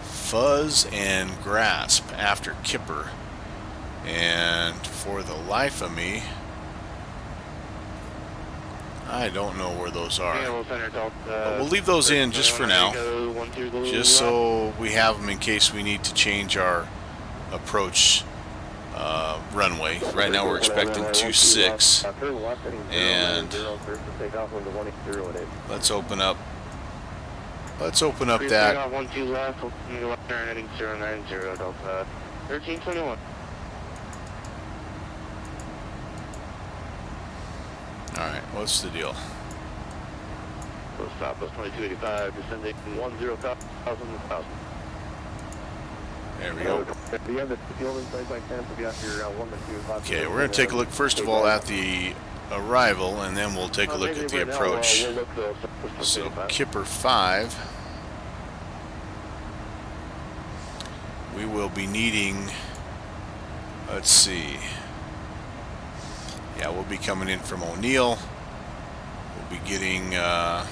Fuzz and Grasp after Kipper, and for the life of me, I don't know where those are. But we'll leave those in just for now, just so we have them in case we need to change our approach runway. Right now we're expecting 26, and let's open up that. 12 left, heading 090 Delta 1321. Alright, what's the deal? Southwest 2285, descending 10,000. There we go. Do you have the fuel inside by chance? If you have your 1 and 2. Okay, we're going to take a look first of all at the arrival, and then we'll take a look at the approach. We'll look though, So Kipper 5, we will be needing, let's see, yeah, we'll be coming in from O'Neill. We'll be getting Southwest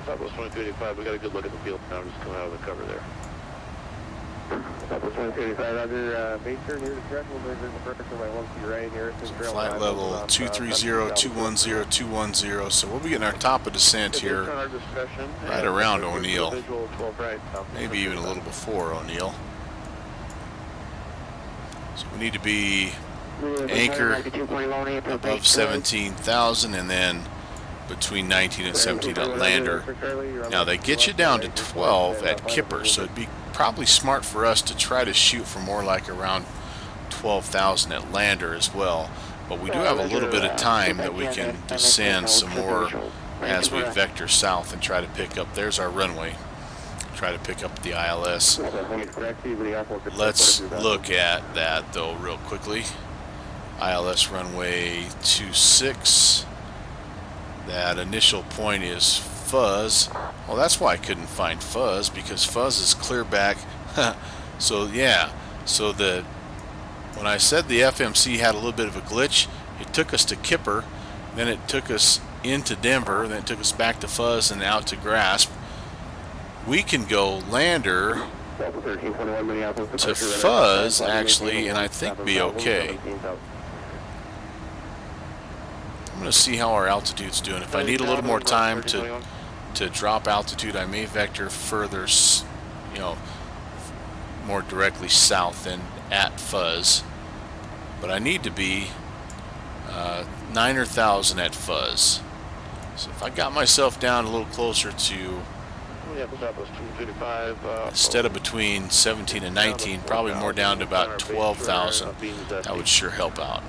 2285, we got a good look at the field now, just coming out of the cover there. Southwest 2285, Roger, base turn here to track, we'll be in the first one by 1 feet right here. flight level 230, 210, 210, so we'll be getting our top of descent here right around O'Neill, maybe even a little before O'Neill. So we need to be anchor above 17,000 and then between 19 and 17 at lander. Now they get you down to 12 at Kipper, so it'd be probably smart for us to try to shoot for more like around 12,000 at lander as well. But we do have a little bit of time that we can descend some more as we vector south and try to pick up, there's our runway, try to pick up the ILS. Let's look at that though real quickly. ILS runway 26. That initial point is Fuzz. Well, that's why I couldn't find Fuzz, because Fuzz is clear back. So yeah, so when I said the FMC had a little bit of a glitch, it took us to Kipper, then it took us into Denver, then it took us back to Fuzz and out to Grasp. We can go lander to Fuzz actually, and I think be okay. I'm going to see how our altitude's doing. If I need a little more time to drop altitude, I may vector further, you know, more directly south than at Fuzz. But I need to be 9,000 at Fuzz. So if I got myself down a little closer to, instead of between 17 and 19, probably more down to about 12,000, that would sure help out.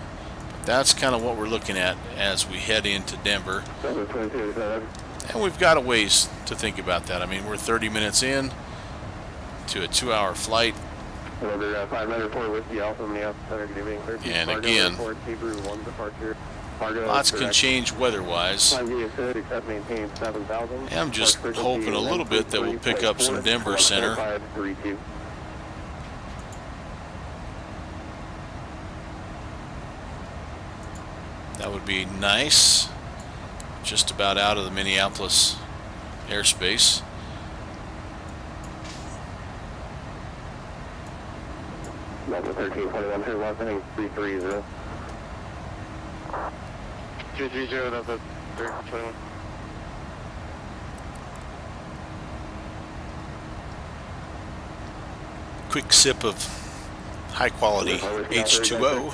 That's kind of what we're looking at as we head into Denver. And we've got a ways to think about that. I mean, we're 30 minutes in to a 2-hour flight. And again, lots can change weather-wise. I'm just hoping a little bit that we'll pick up some Denver center. That would be nice. Just about out of the Minneapolis airspace. Delta 1321, turn left, heading 330. 230, Delta 1321. Quick sip of high quality H2O.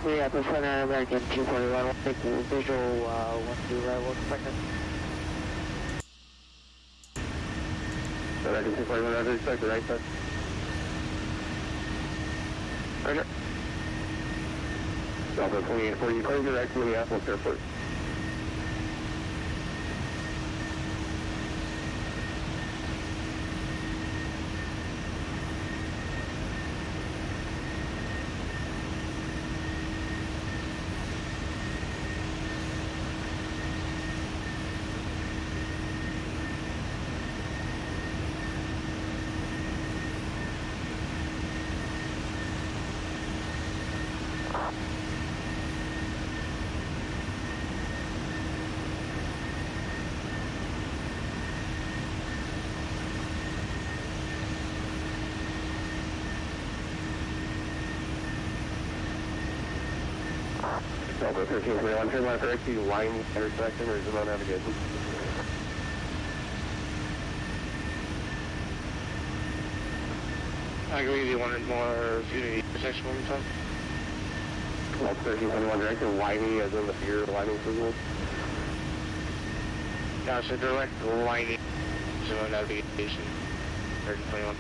Yeah, the center American 241, we'll take the visual 1-2 right, 1 second. American 241, Roger, expect the right side. Roger. Delta 2840, clear direct Minneapolis Airport. Delta 1321, turn left direct to line intersection or zone navigation. I agree with you, wanted more, excuse me, intersection one time. That's 1321 direction, lining as in the beer lining signal. Yeah, so direct lining, so navigation, 1321.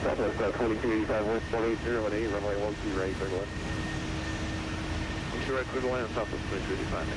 Southwest 2285, 180 at 8, runway 12 right, clear to land. 12 right, clear to land, Southwest 2285.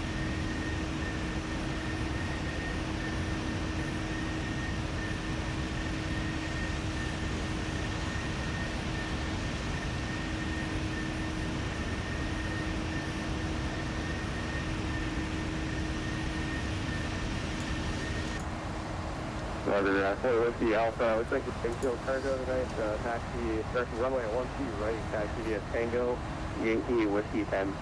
Roger, Fort Whiskey Alpha, looks like it's Tango cargo tonight, taxi, direction runway at 12 right, taxi via Tango, Yankee Whiskey 10.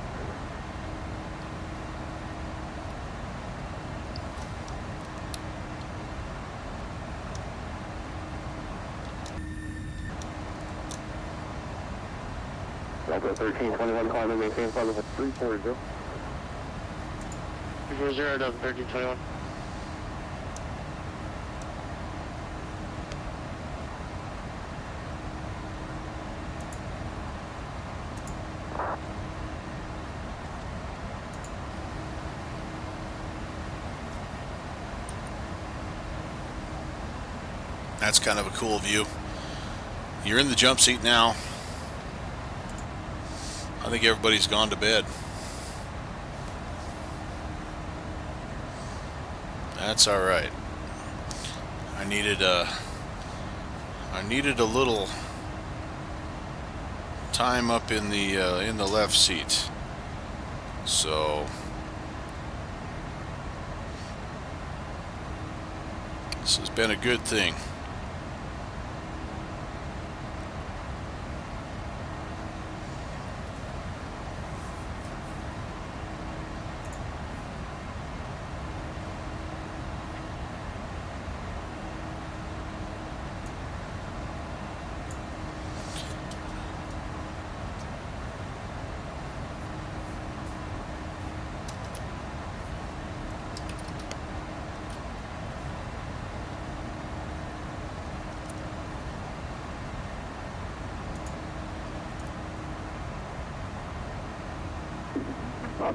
Delta 1321, climbing, maintain flight level 340. 340, Delta 1321. That's kind of a cool view. You're in the jump seat now. I think everybody's gone to bed. That's all right. I needed a little time up in the left seat. So this has been a good thing.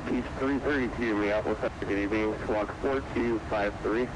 Piece 332, Minneapolis, good evening, squawk 4253.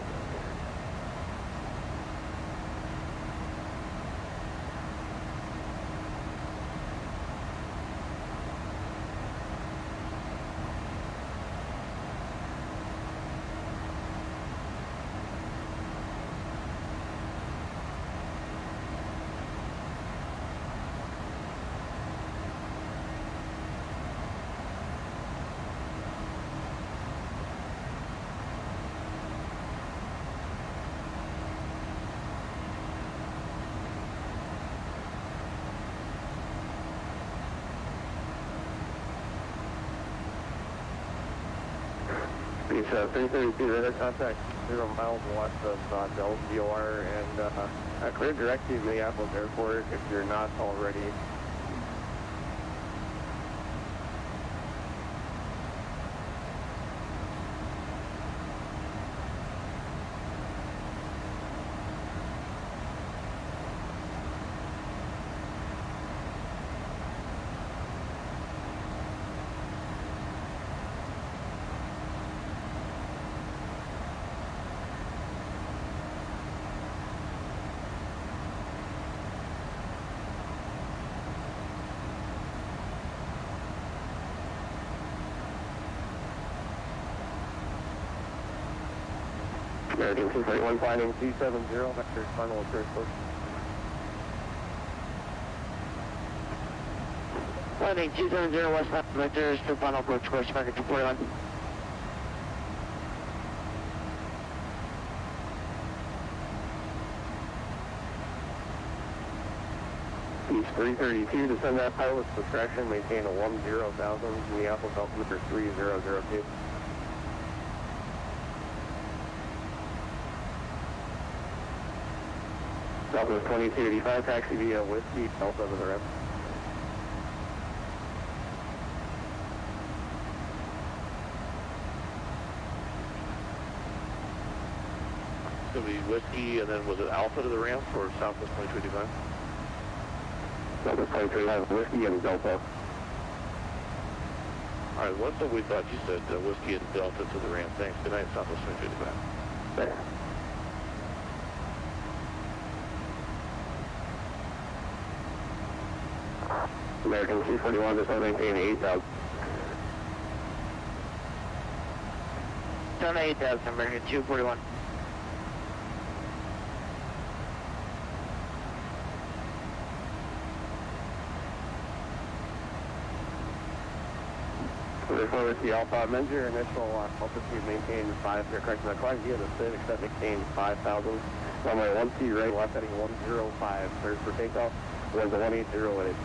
Piece 332, radar contact 0 miles west of Del DOR and clear direct to Minneapolis Airport if you're not already. American 241 climbing 270, vector final approach course. Landing 270 westbound vectors to final approach course, American 241. Piece 332, descend that pilot's discretion, maintain a 10,000, Minneapolis altimeter 3002. Southwest 2285, taxi via Whiskey, Delta to the rim. going to be Whiskey, and then was it Alpha to the ramp or Southwest 2285? Southwest 2285, Whiskey and Delta. All right, what's what we thought you said, Whiskey and Delta to the ramp. Thanks. Good night, Southwest 2285. Thanks. American 241, just want to maintain 8,000. Done 8,000, American 241. Therefore, with the Alpha, amend your initial altitude maintain 5, correction, the climb via the SID, except maintain 5,000. Runway 1C right, left heading 105, cleared for takeoff, winds 180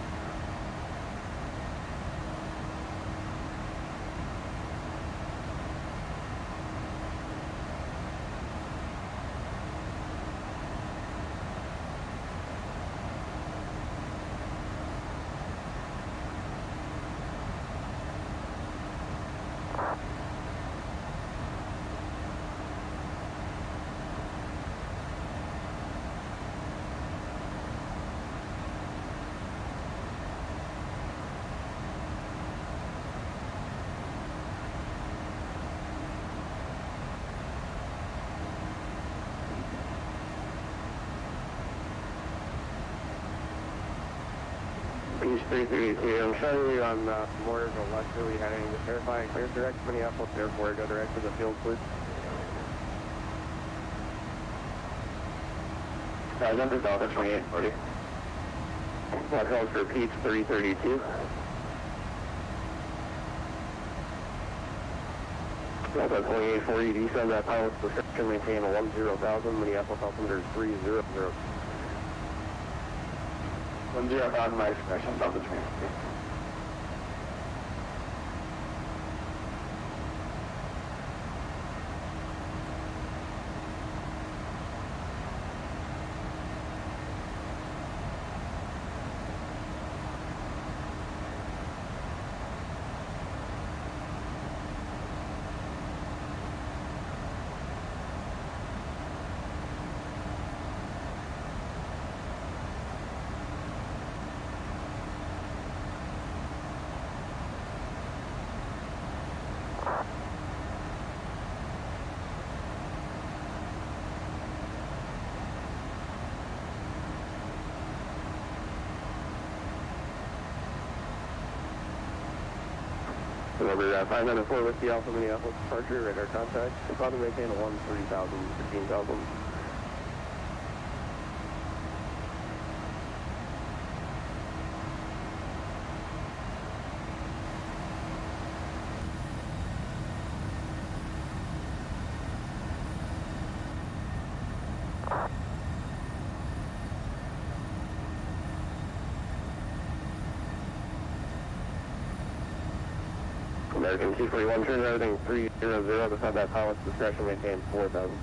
332, I'm showing you on more of a westerly heading to verify and clear direct Minneapolis Airport, go direct to the field, please. Number Delta 2840. That calls for Pete's 332. Delta 2840, descend that pilot's description, maintain 10,000, Minneapolis altimeter 300. 10,000, my expression, Delta 2840. Remember, 594 with the Alpha Minneapolis departure, radar contact. We'll probably maintain a 30,000, 15,000. American 241, turn everything 300, beside that pilot's discretion, maintain 4,000.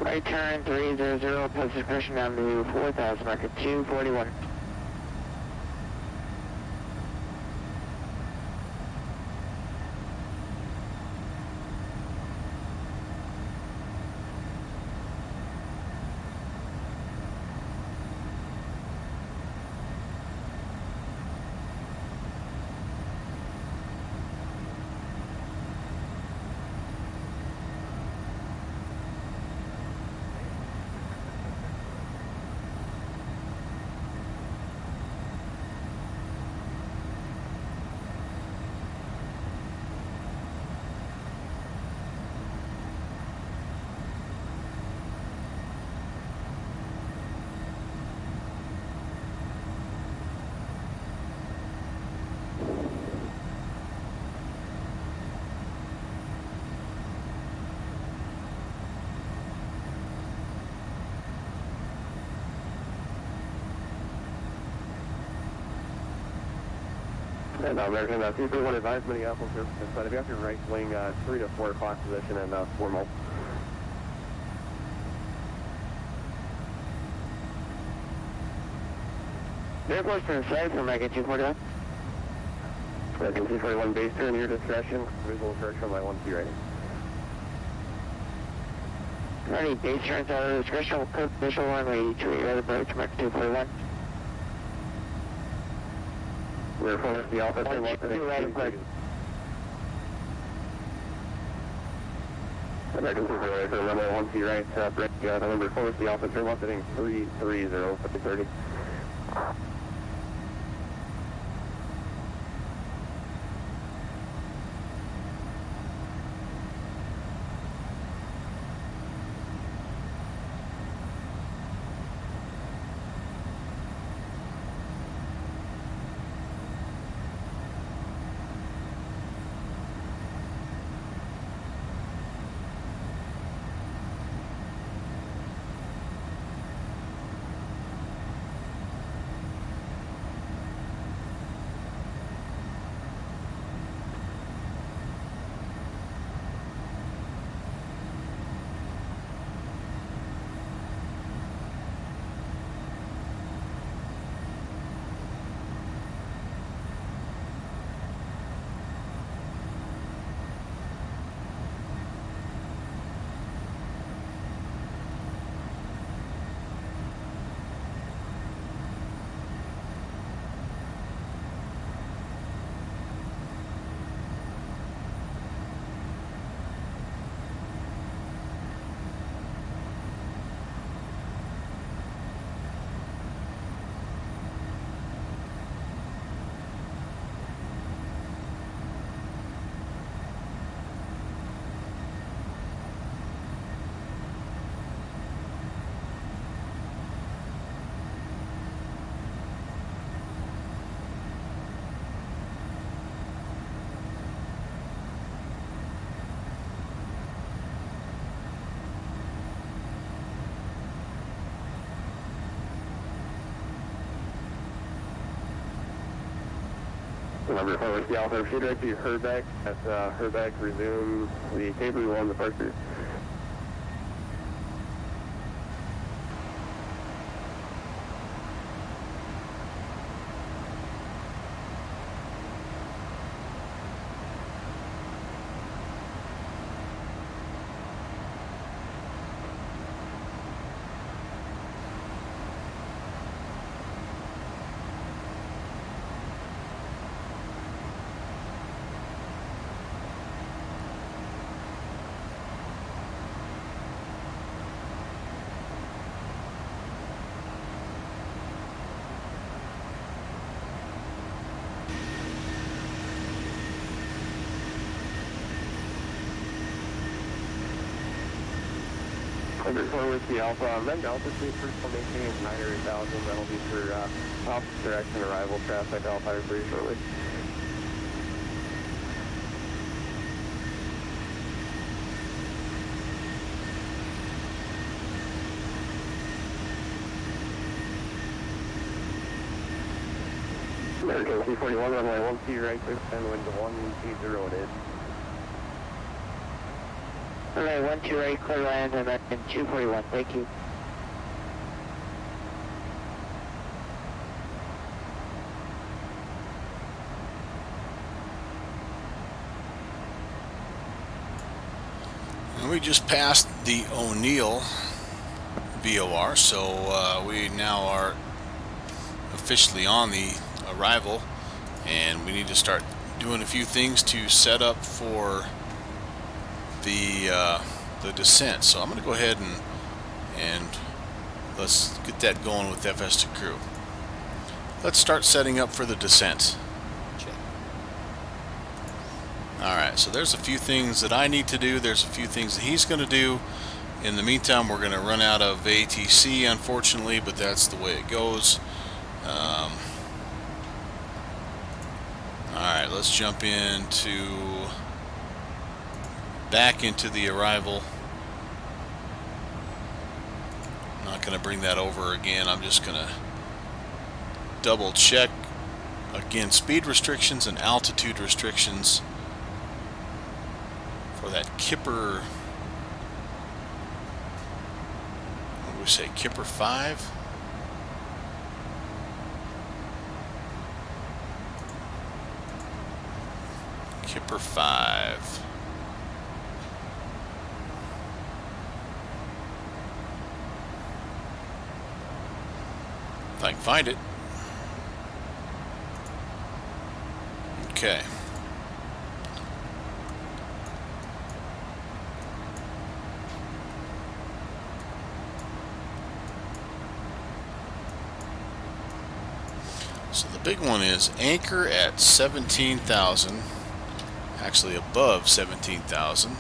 Right turn 300, post discretion down to 4,000, American 241. And American 231 advised Minneapolis surface inside. If you have your right wing 3 to 4 o'clock position and 4 mile. Airport's been safe for American 241. American 241 base turn, your discretion. Visual correction by 1C rating. Ready, base turns out of discretion, will put initial runway 28 right approach, Mach 241. We're forward the Alpha 3 right approach. American Supervisor, runway 1 right, break, November forward the Alpha 3 heading 330, 5030. November forward the Alpha, proceed right to Herbeck. That's Herbeck, resume the Cable 1 departure. November forward the Alpha, then Delta Suite first will maintain 900,000, that'll be for opposite direction arrival traffic, I'll fire for you shortly. American C41, runway 1T right, clear and wind to 1T0 it is. Runway 12 right, clear land, American 241, thank you. And we just passed the O'Neill VOR, so we now are officially on the arrival, and we need to start doing a few things to set up for the descent. So I'm going to go ahead and let's get that going with FS2 crew. Let's start setting up for the descent. Check. Alright, so there's a few things that I need to do. There's a few things that he's going to do. In the meantime, we're going to run out of ATC, unfortunately, but that's the way it goes. Alright, let's jump back into the arrival. I'm not going to bring that over again. I'm just going to double check again speed restrictions and altitude restrictions for that Kipper. What do we say? Kipper 5? Kipper 5. If I can find it. Okay. So the big one is anchor at 17,000, actually above 17,000.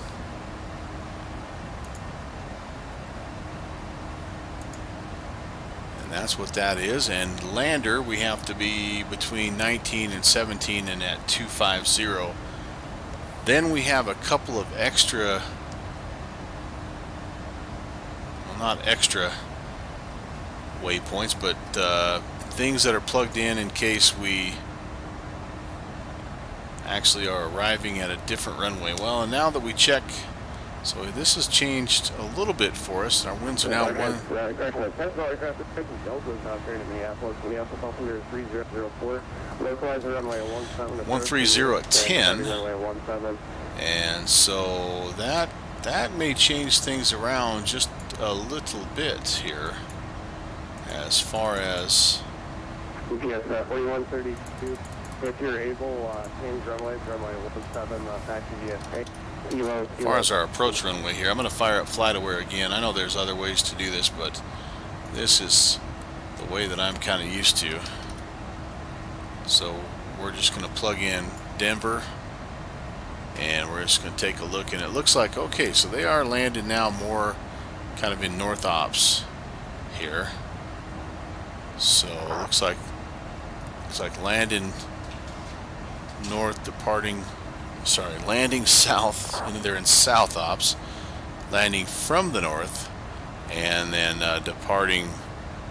And that's what that is. And lander, we have to be between 19 and 17 and at 250. Then we have a couple of extra, well, not extra waypoints, but things that are plugged in case we actually are arriving at a different runway. Well, and now that we check, so this has changed a little bit for us. Our winds are now one. 130 at 10, and so that may change things around just a little bit here as far as. GPS 4132. If you're able, change runway 17, taxi VSA. As far as our approach runway here, I'm going to fire up FlightAware again. I know there's other ways to do this, but this is the way that I'm kind of used to. So we're just going to plug in Denver, and we're just going to take a look, and it looks like, okay, so they are landed now more kind of in north ops here. So it looks like landing north, landing south, and they're in south ops, landing from the north, and then departing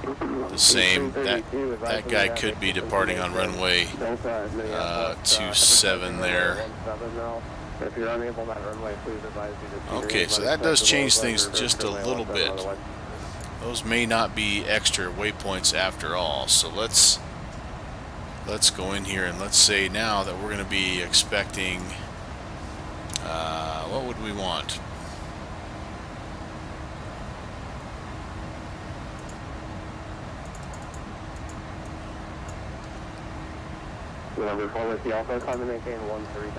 the same. That guy could be departing on runway 27 there. Okay, so that does change things just a little bit. Those may not be extra waypoints after all. So let's go in here and let's say now that we're going to be expecting, what would we want? Number 4 with the Alpha, climb to maintain 13.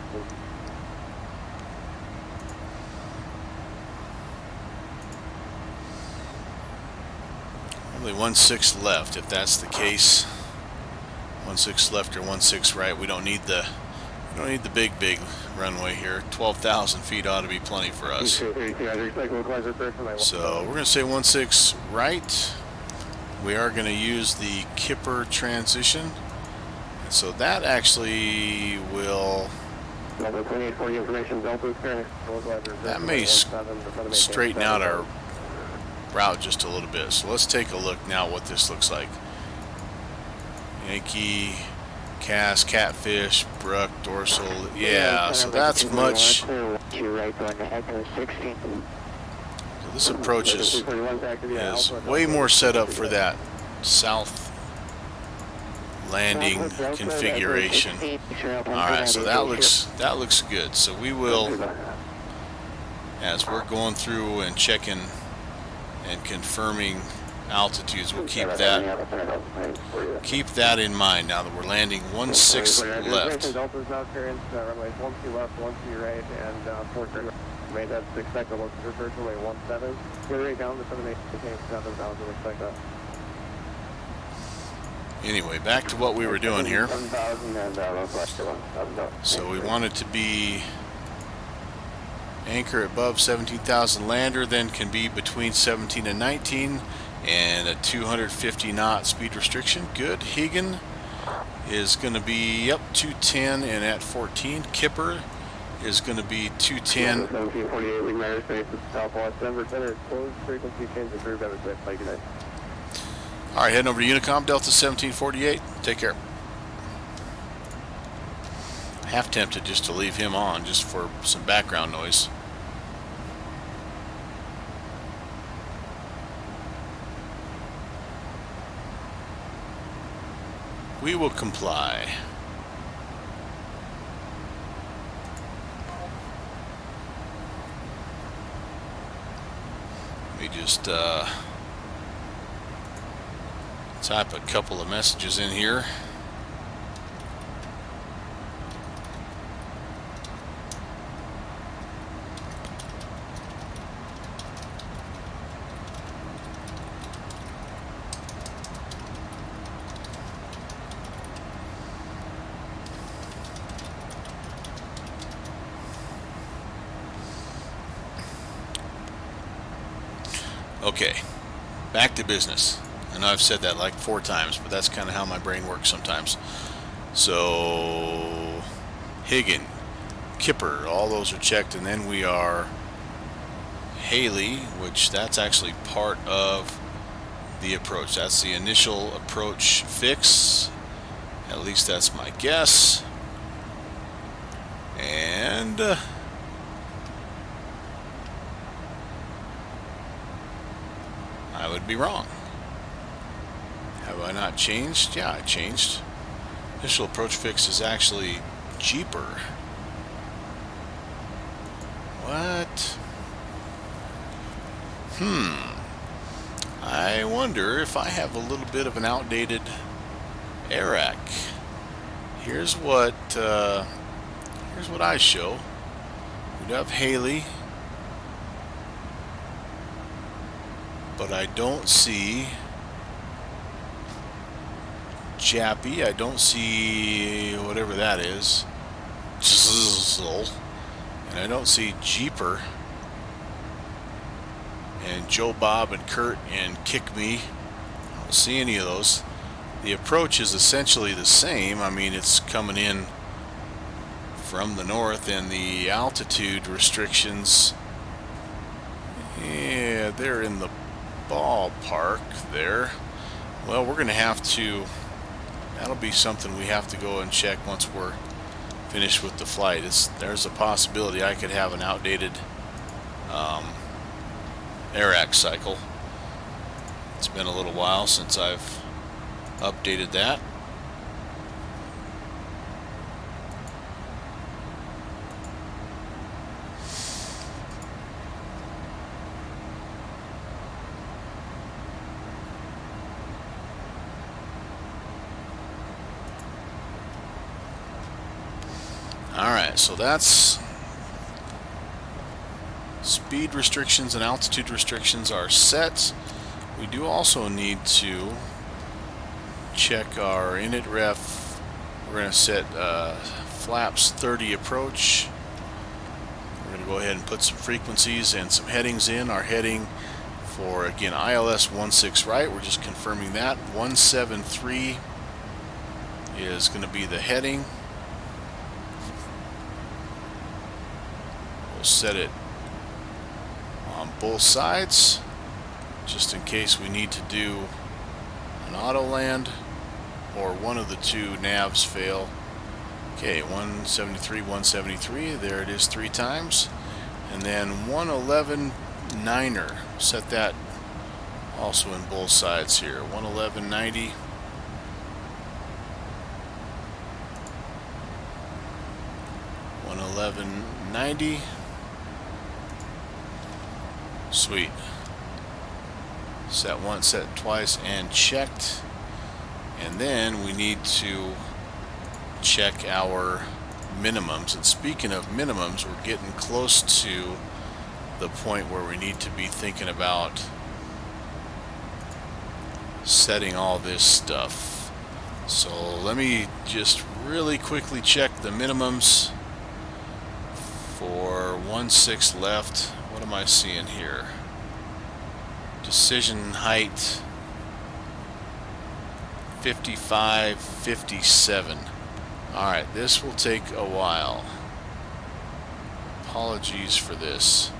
Only 16 left, if that's the case. 16 left or 16 right. We don't need the big runway here. 12,000 feet ought to be plenty for us. So we're going to say 16 right. We are going to use the Kipper transition, and so that actually will. That may straighten out our route just a little bit. So let's take a look now what this looks like. Yankee, Cass, Catfish, Brook, Dorsal. Yeah, so that's much. So this approach is way more set up for that south landing configuration. Alright, so that looks good. So we will, as we're going through and checking and confirming altitudes, we'll keep that in mind now that we're landing 16 left. Anyway, back to what we were doing here. So we wanted to be anchor above 17,000, lander then can be between 17 and 19, and a 250 knot speed restriction. Good. Higgin is going to be up 210 and at 14. Kipper is going to be 210. All right, heading over to Unicom, Delta 1748. Take care. Half tempted just to leave him on just for some background noise. We will comply. Let me just Type a couple of messages in here. Okay, back to business. I know I've said that like 4 times, but that's kind of how my brain works sometimes. So, Higgin, Kipper, all those are checked, and then we are Haley, which that's actually part of the approach. That's the initial approach fix. At least that's my guess. And I would be wrong. Have I not changed? Yeah, I changed. Initial approach fix is actually Jeeper. What? I wonder if I have a little bit of an outdated ARAC. Here's what I show. We'd have Haley, but I don't see Jappy. I don't see whatever that is, and I don't see Jeeper and Joe Bob and Kurt and Kick Me. I don't see any of those. The approach is essentially the same. I mean, it's coming in from the north, and the altitude restrictions, yeah, they're in the ballpark there. Well, we're going to have to, that'll be something we have to go and check once we're finished with the flight. There's a possibility I could have an outdated ARAC cycle. It's been a little while since I've updated that. Alright, so that's speed restrictions and altitude restrictions are set. We do also need to check our init ref. We're going to set flaps 30 approach. We're going to go ahead and put some frequencies and some headings in. Our heading for, again, ILS 16 right, we're just confirming that. 173 is going to be the heading. We'll set it on both sides just in case we need to do an auto land or one of the two navs fail. Okay, 173, 173, there it is 3 times. And then 111 9er, set that also in both sides here. 111 90. 111 90. Sweet. Set once, set twice, and checked. And then we need to check our minimums. And speaking of minimums, we're getting close to the point where we need to be thinking about setting all this stuff. So let me just really quickly check the minimums for 16 left. What am I seeing here? Decision height 55, 57. Alright, this will take a while. Apologies for this.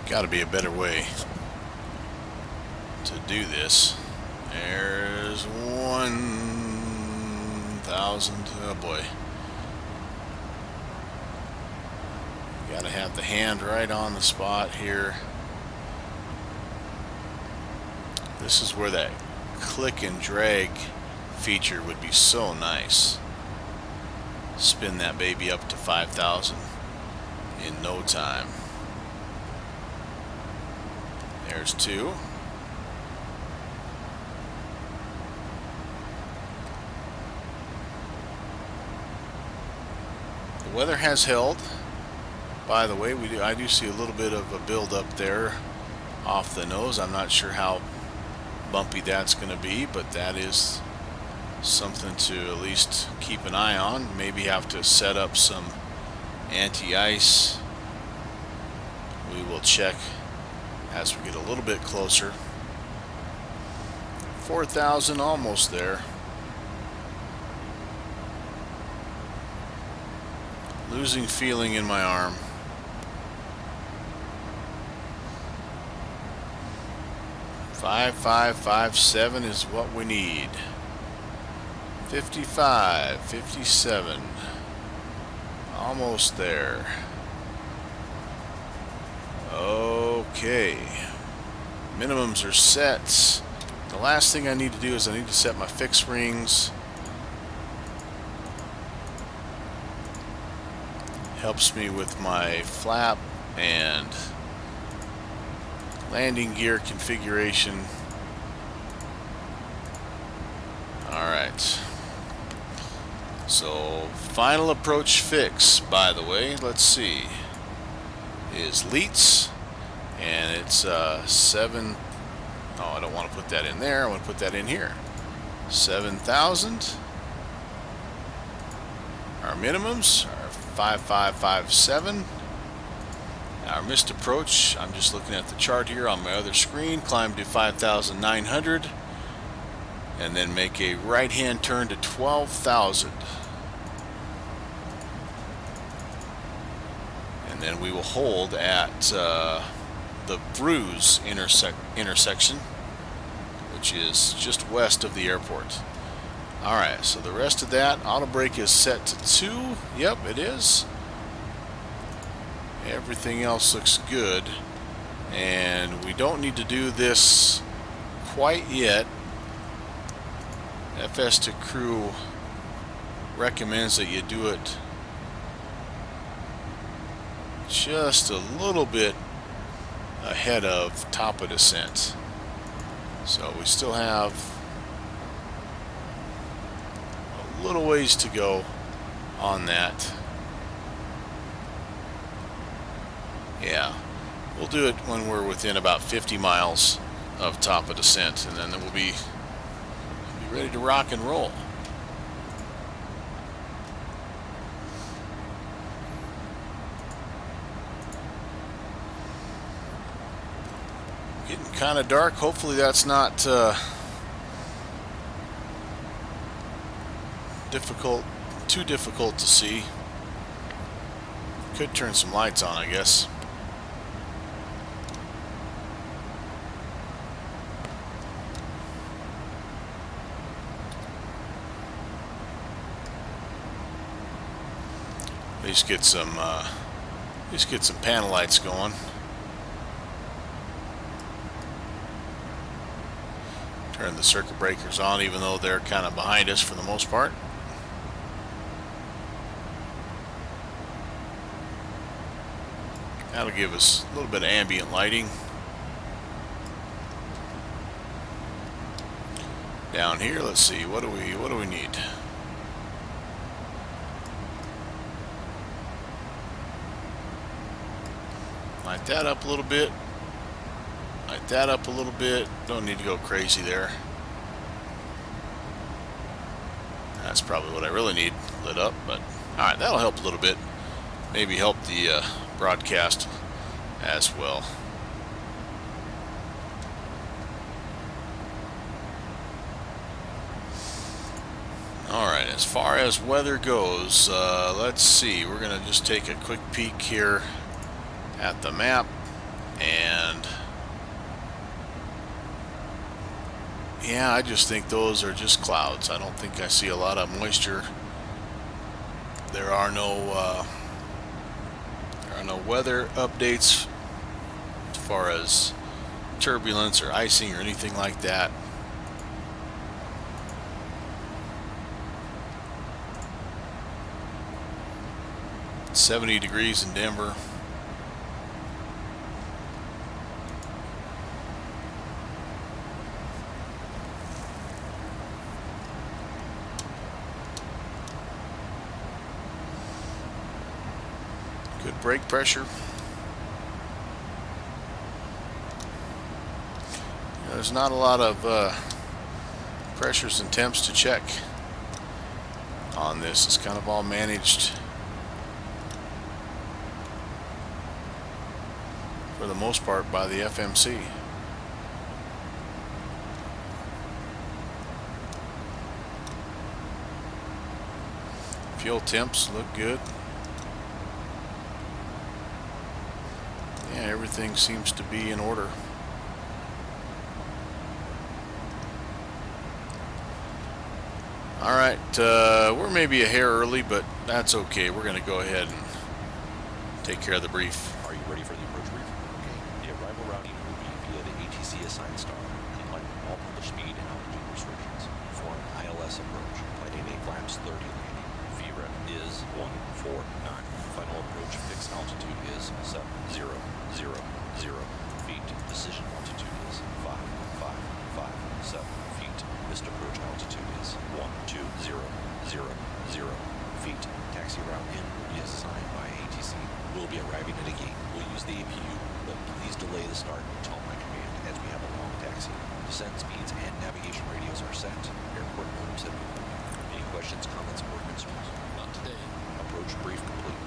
Got to be a better way to do this. There's 1,000. Oh boy. Got to have the hand right on the spot here. This is where that click and drag feature would be so nice. Spin that baby up to 5,000 in no time. There's 2. The weather has held. By the way, I do see a little bit of a build up there off the nose. I'm not sure how bumpy that's going to be, but that is something to at least keep an eye on. Maybe have to set up some anti-ice. We will check as we get a little bit closer. 4,000, almost there. Losing feeling in my arm. 5557 is what we need. 55, 57. Almost there. Okay. Minimums are set. The last thing I need to do is I need to set my fixed rings. Helps me with my flap and landing gear configuration. Alright. So, final approach fix, by the way, let's see, is Leets, and it's 7. Oh, I don't want to put that in there. I want to put that in here. 7,000. Our minimums are 5557. Our missed approach, I'm just looking at the chart here on my other screen, climb to 5,900 and then make a right hand turn to 12,000. And then we will hold at the Bruise intersection, which is just west of the airport. Alright, so the rest of that, auto brake is set to 2. Yep, it is. Everything else looks good, and we don't need to do this quite yet. FS to crew recommends that you do it just a little bit ahead of top of descent. So we still have a little ways to go on that. Yeah, we'll do it when we're within about 50 miles of top of descent, and then we'll be ready to rock and roll. Getting kind of dark. Hopefully that's not too difficult to see. Could turn some lights on, I guess. At least get some panel lights going. Turn the circuit breakers on, even though they're kind of behind us for the most part. That'll give us a little bit of ambient lighting. Down here, let's see, what do we need? Light that up a little bit. Light that up a little bit. Don't need to go crazy there. That's probably what I really need lit up, but alright, that'll help a little bit. Maybe help the broadcast as well. Alright, as far as weather goes, let's see. We're going to just take a quick peek here at the map, and yeah, I just think those are just clouds. I don't think I see a lot of moisture. There are no weather updates as far as turbulence or icing or anything like that. It's 70 degrees in Denver. Good brake pressure. There's not a lot of pressures and temps to check on this. It's kind of all managed for the most part by the FMC. Fuel temps look good. Yeah, everything seems to be in order. All right, we're maybe a hair early, but that's okay. We're going to go ahead and take care of the brief. Are you ready for the approach brief? Okay. The arrival routing will be via the ATC assigned star, in line with all published speed and altitude restrictions. For an ILS approach, planning a flaps 30 landing. VREF is 149. Final approach fixed altitude is 7000 feet. Decision altitude is 5557 feet. Missed approach altitude is 12000 feet. Taxi route in will be assigned by ATC. We'll be arriving at a gate. We'll use the APU, but please delay the start until my command as we have a long taxi. Descent speeds and navigation radios are set. Airport modems have been opened. Any questions, comments, or concerns? Not today. Approach brief complete.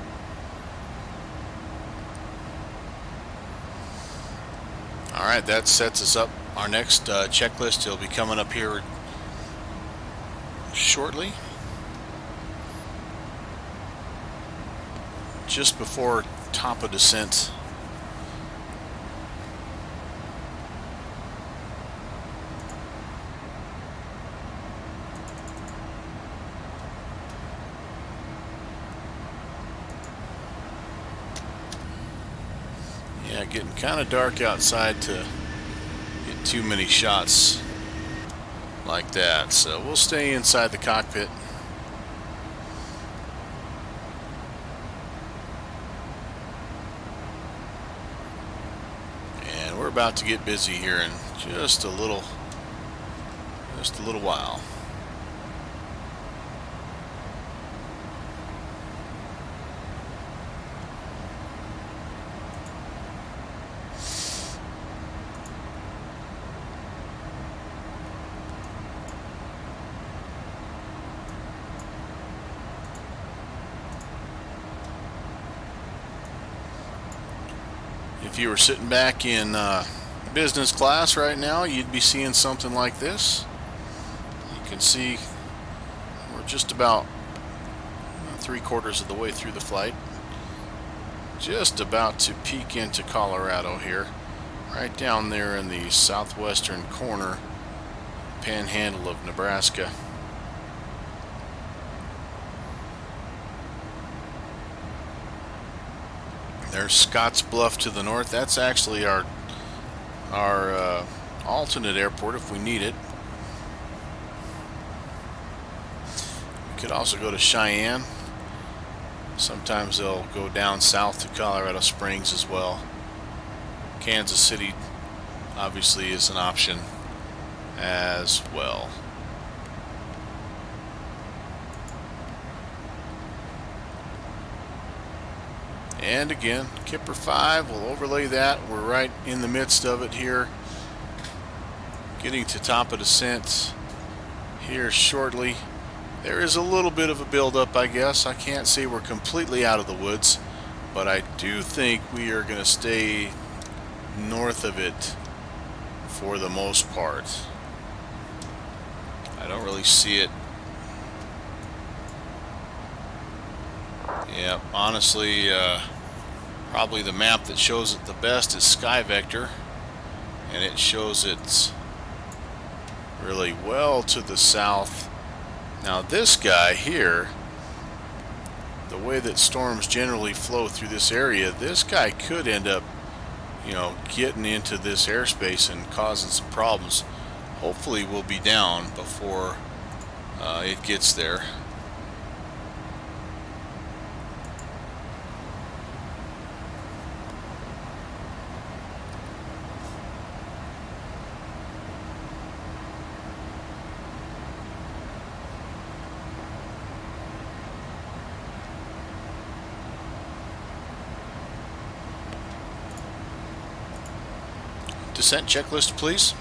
All right, that sets us up. Our next checklist will be coming up here shortly. Just before top of descent. Yeah, getting kind of dark outside to get too many shots like that. So we'll stay inside the cockpit. And we're about to get busy here in just a little while. If you were sitting back in business class right now, you'd be seeing something like this. You can see we're just about 3/4 of the way through the flight. Just about to peek into Colorado here, right down there in the southwestern corner, panhandle of Nebraska. There's Scotts Bluff to the north. That's actually our alternate airport if we need it. We could also go to Cheyenne. Sometimes they'll go down south to Colorado Springs as well. Kansas City obviously is an option as well. And again, Kipper 5, we'll overlay that. We're right in the midst of it here. Getting to top of descent here shortly. There is a little bit of a buildup, I guess. I can't say we're completely out of the woods, but I do think we are going to stay north of it for the most part. I don't really see it. Yeah, honestly, probably the map that shows it the best is Sky Vector, and it shows it really well to the south. Now this guy here, the way that storms generally flow through this area, this guy could end up you know, getting into this airspace and causing some problems. Hopefully we'll be down before it gets there. Descent checklist, please.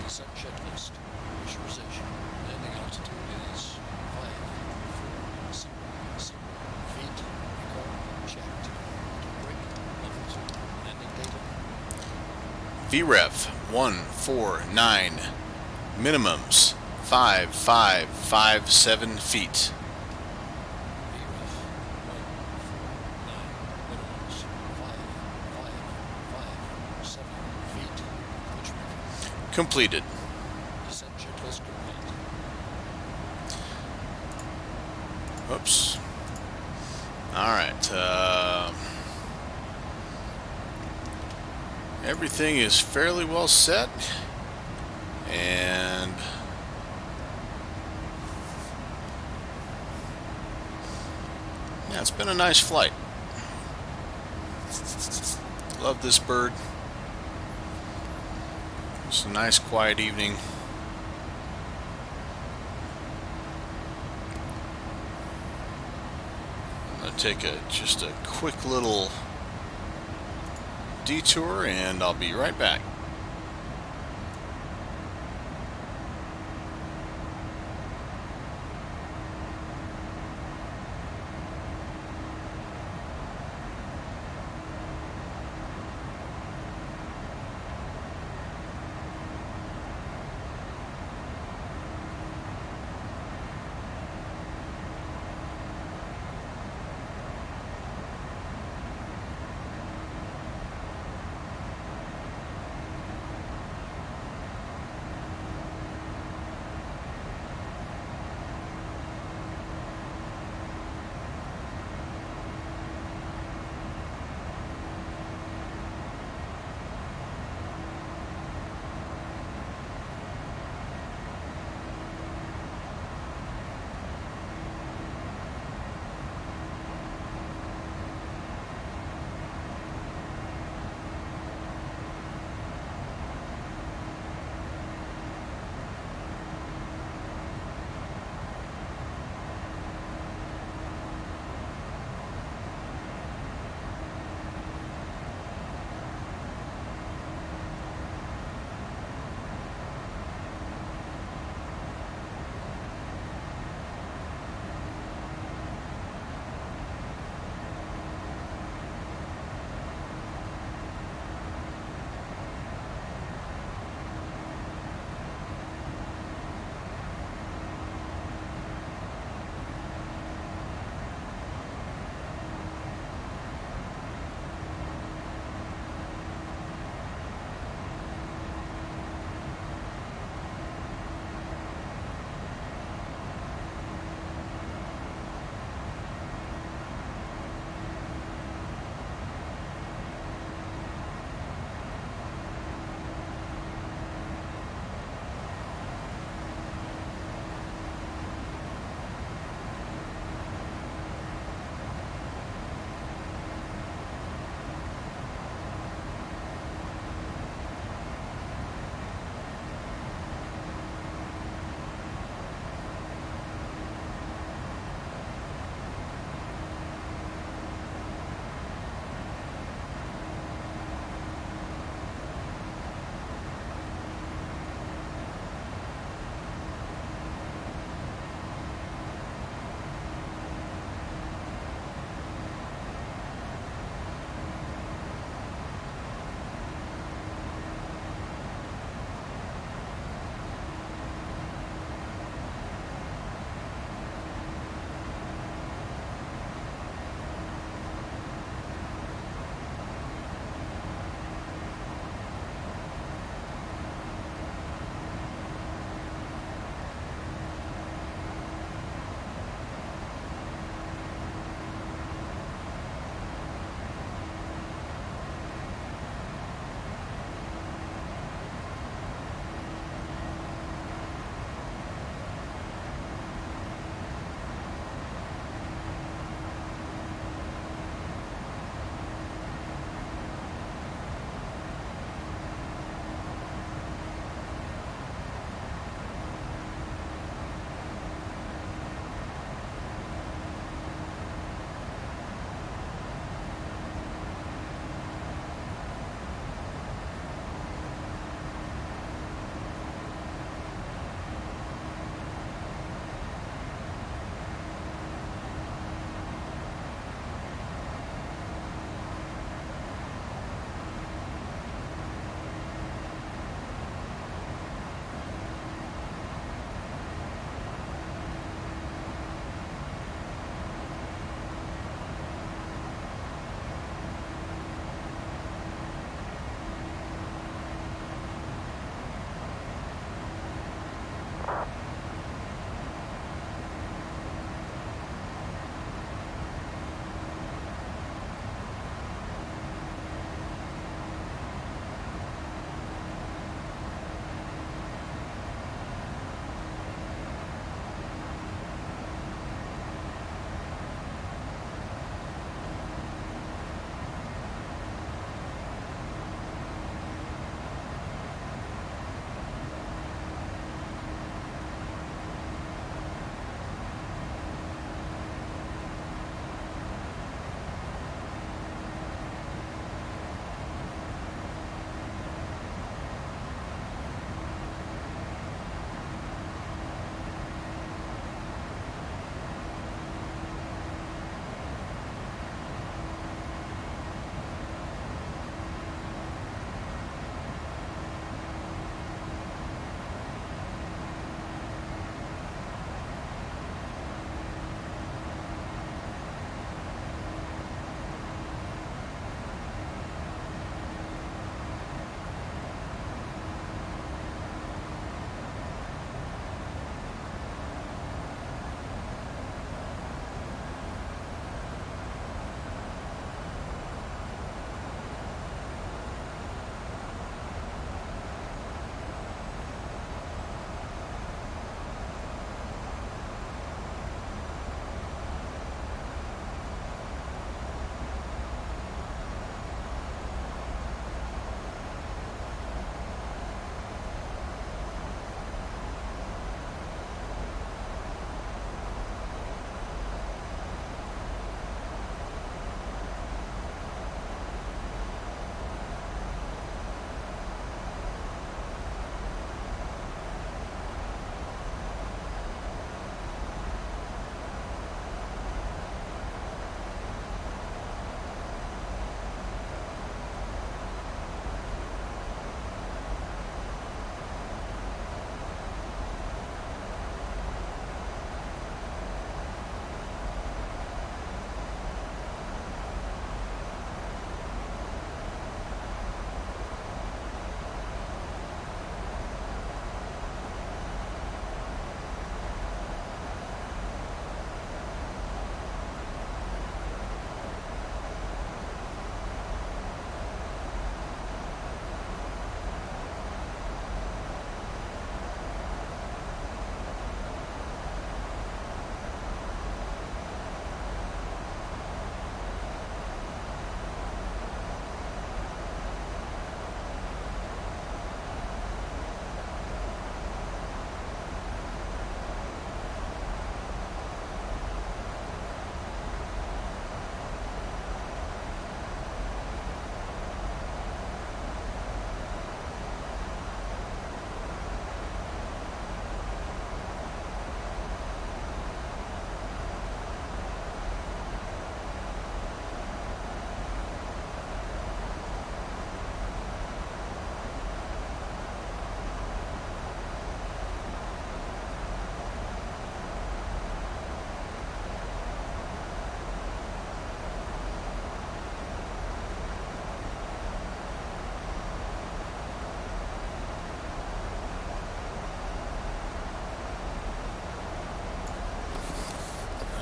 Descent checklist. Pressurization. Landing altitude is 540 feet. Recall checked. Auto brake. Level 2. Landing data. VREF 149. Minimums 5557 feet. VREF 149. Minimums 5557 feet. Approach briefing. Completed. Descent checklist complete. Oops. Alright. Everything is fairly well set. And yeah, it's been a nice flight. Love this bird. It's a nice quiet evening. I'm going to take just a quick little detour and I'll be right back.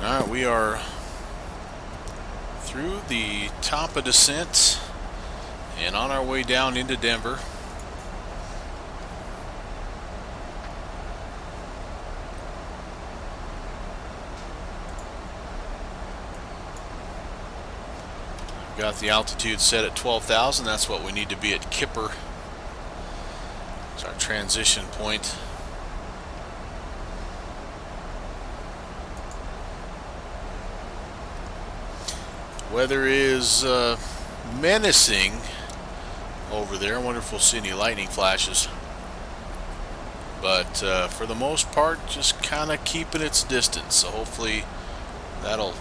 Alright, we are through the top of descent and on our way down into Denver. Got the altitude set at 12,000. That's what we need to be at Kipper. It's our transition point. Weather is menacing over there. I wonder if we'll see any lightning flashes. But for the most part, just kind of keeping its distance. So hopefully that'll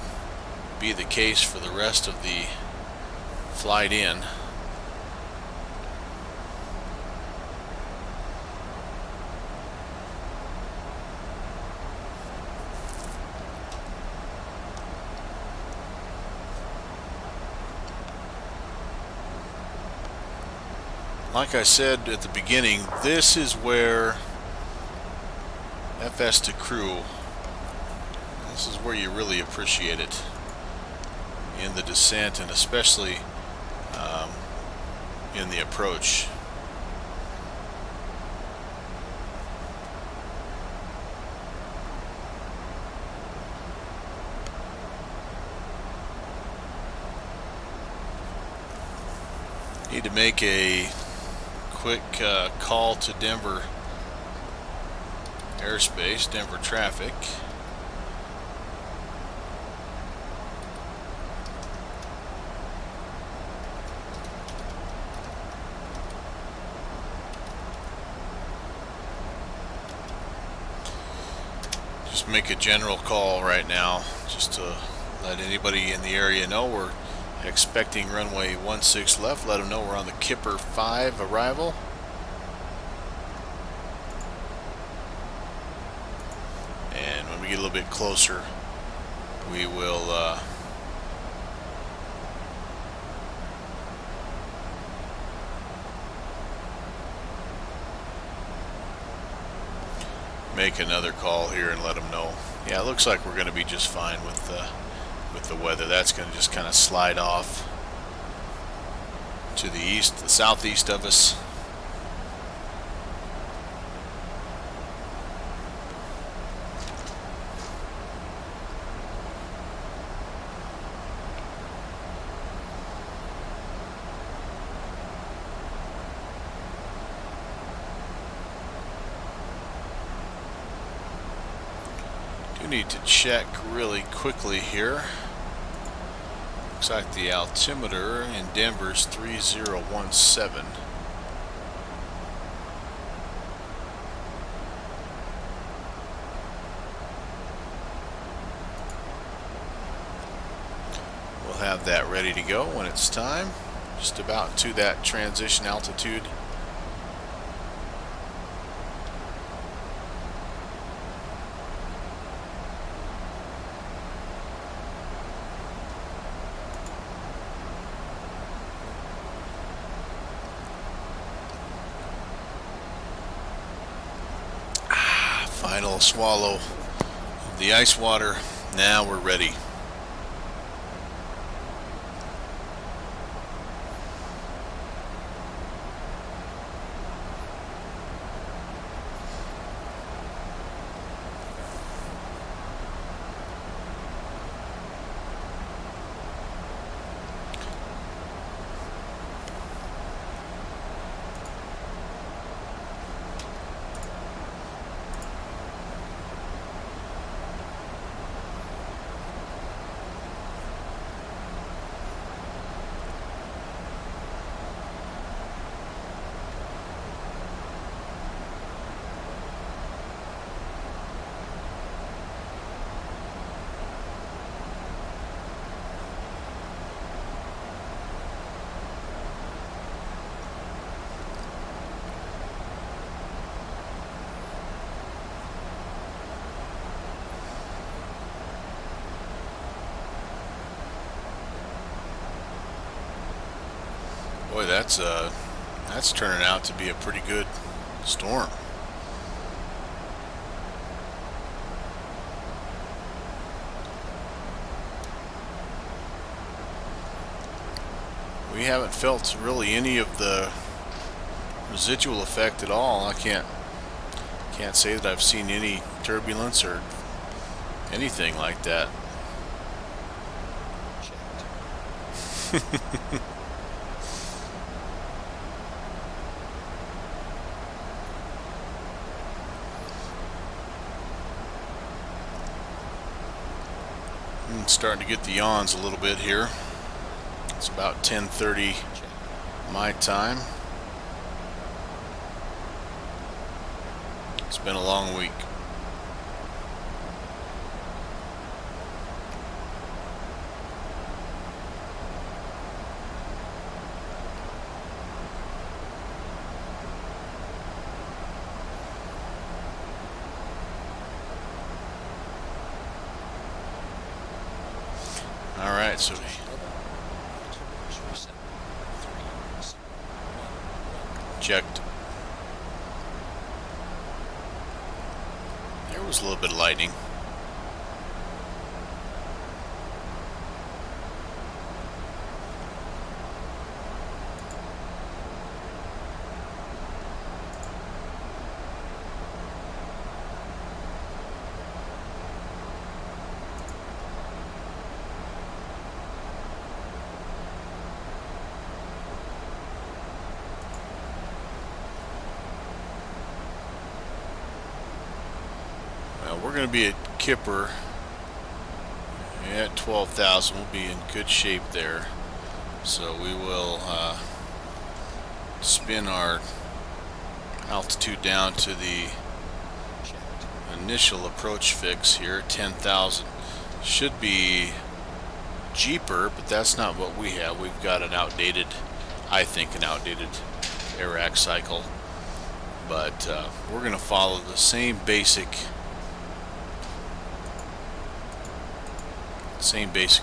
be the case for the rest of the flight in. Like I said at the beginning, this is where FS to crew, this is where you really appreciate it in the descent, and especially in the approach. Need to make a quick call to Denver airspace, Denver traffic. Just make a general call right now, just to let anybody in the area know we're expecting runway 16 left. Let them know we're on the Kipper 5 arrival. And when we get a little bit closer, we will make another call here and let them know. Yeah, it looks like we're going to be just fine with the weather. That's going to just kind of slide off to the east, the southeast of us. Do need to check really quickly here. Looks like the altimeter in Denver's 3017. We'll have that ready to go when it's time. Just about to that transition altitude. Final swallow of the ice water. Now we're ready. Boy, that's turning out to be a pretty good storm. we haven't felt really any of the residual effect at all. I can't say that I've seen any turbulence or anything like that. I'm starting to get the yawns a little bit here. It's about 10:30 my time. It's been a long week. Alright, so checked. There was a little bit of lightning. We're going to be at Kipper at 12,000. We'll be in good shape there. So we will spin our altitude down to the initial approach fix here, 10,000. Should be cheaper, but that's not what we have. We've got an outdated, I think, an outdated air cycle. But we're going to follow the same basic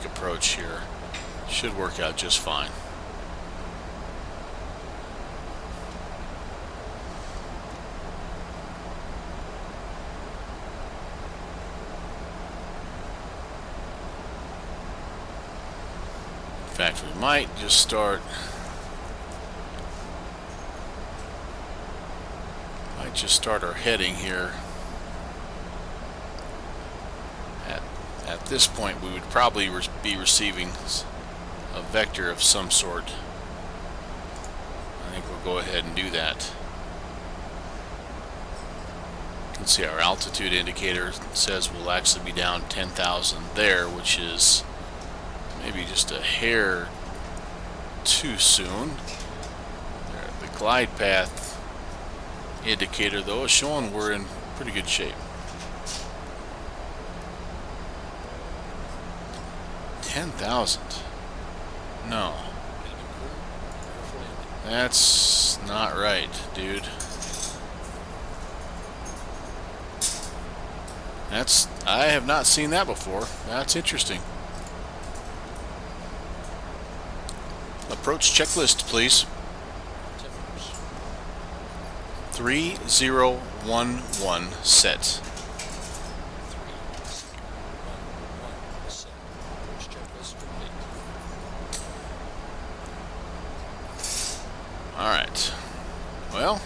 approach here. Should work out just fine. In fact, we might just start our heading here. At this point, we would probably be receiving a vector of some sort. I think we'll go ahead and do that. You can see our altitude indicator says we'll actually be down 10,000 there, which is maybe just a hair too soon. The glide path indicator, though, is showing we're in pretty good shape. 10,000. No. That's not right, dude. I have not seen that before. That's interesting. Approach checklist, please. 3011 set. Alright. Well,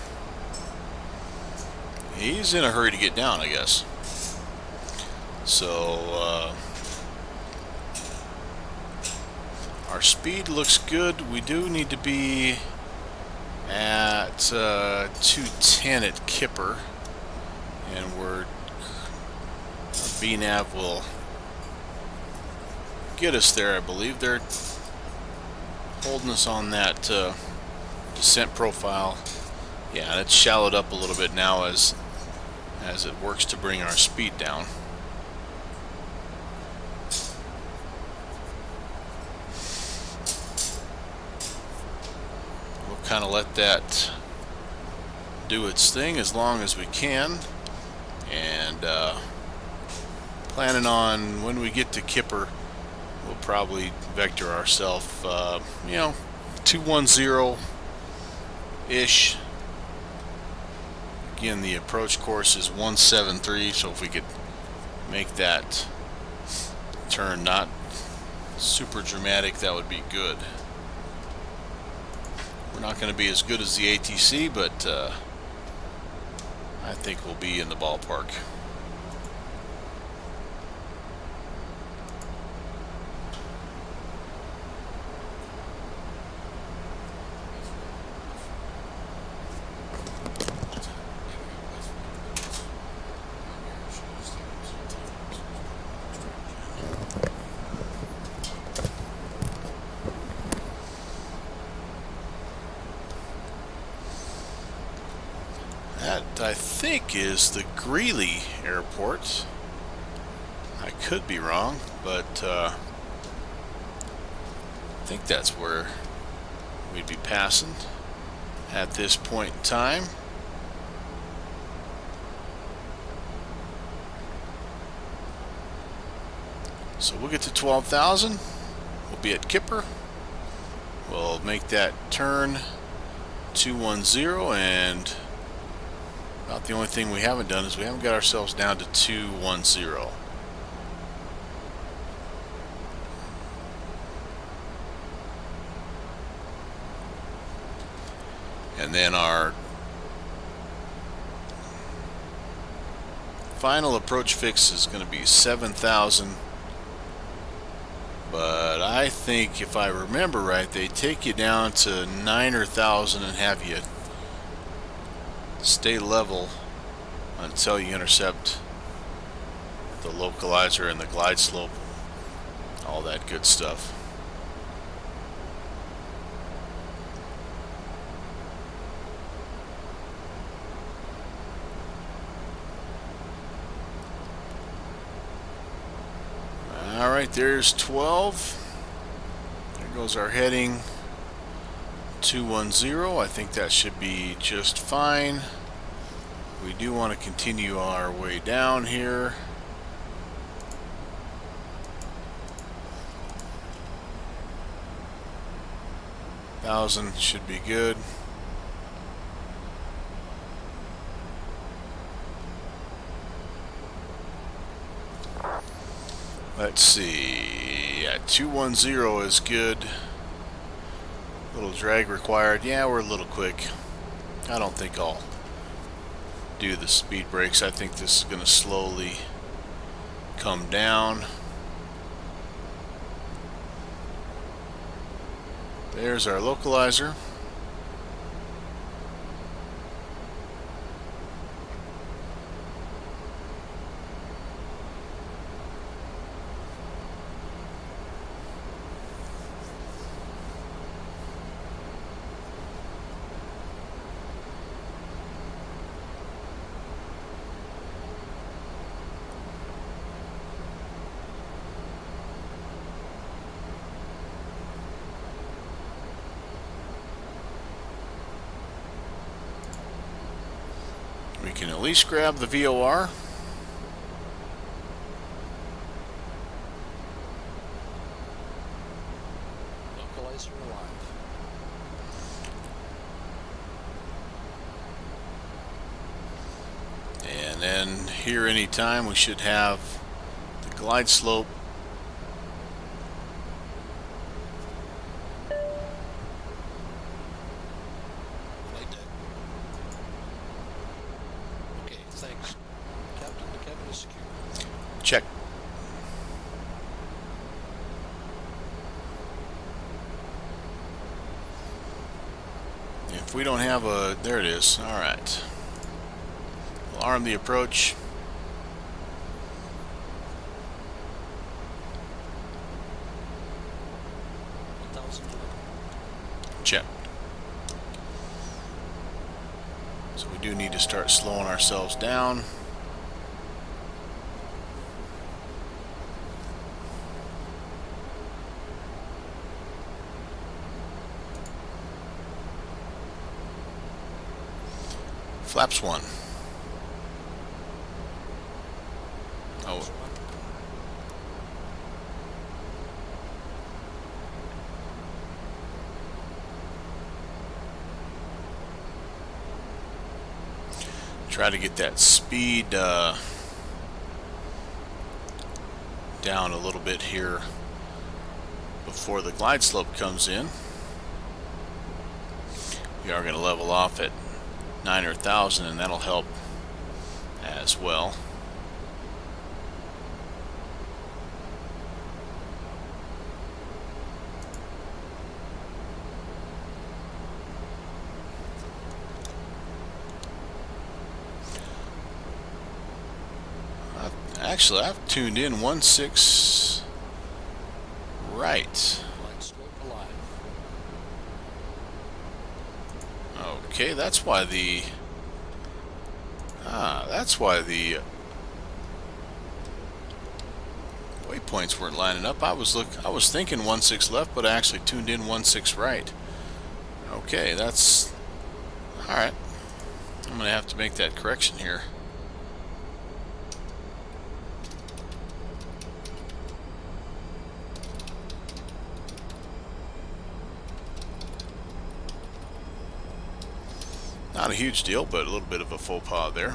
he's in a hurry to get down, I guess. So, our speed looks good. We do need to be at 210 at Kipper. And our VNAV will get us there, I believe. They're holding us on that descent profile. Yeah, it's shallowed up a little bit now as it works to bring our speed down. We'll kind of let that do its thing as long as we can, and planning on when we get to Kipper, we'll probably vector ourselves, 210-ish. Again, the approach course is 173, so if we could make that turn not super dramatic, that would be good. We're not going to be as good as the ATC, but I think we'll be in the ballpark. That, I think, is the Greeley Airport. I could be wrong, but I think that's where we'd be passing at this point in time. So we'll get to 12,000. We'll be at Kipper. We'll make that turn 210, and about the only thing we haven't done is we haven't got ourselves down to 210. And then our final approach fix is going to be 7,000. But I think, if I remember right, they take you down to 9,000 and have you stay level until you intercept the localizer and the glide slope, all that good stuff. Alright, there's 12. There goes our heading 210. I think that should be just fine. We do want to continue our way down here. $1,000 should be good. Let's see. Yeah, 210 is good. Little drag required. Yeah, we're a little quick. I don't think I'll do the speed brakes. I think this is going to slowly come down. There's our localizer. We can at least grab the VOR. Localizer alive. And then here anytime we should have the glide slope Flight deck. Okay, thanks. Captain, the cabin is secure. check. If we don't have a, there it is. All right. We'll arm the approach. Check. So we do need to start slowing ourselves down. Flaps 1. Oh. Try to get that speed down a little bit here before the glide slope comes in. We are going to level off at 9,000, and that'll help as well. Actually, I've tuned in 1.6 right. Light slope alive. Okay, that's why the waypoints weren't lining up. I was thinking 1.6 left, but I actually tuned in 1.6 right. Okay, that's all right. I'm gonna have to make that correction here. Not a huge deal, but a little bit of a faux pas there.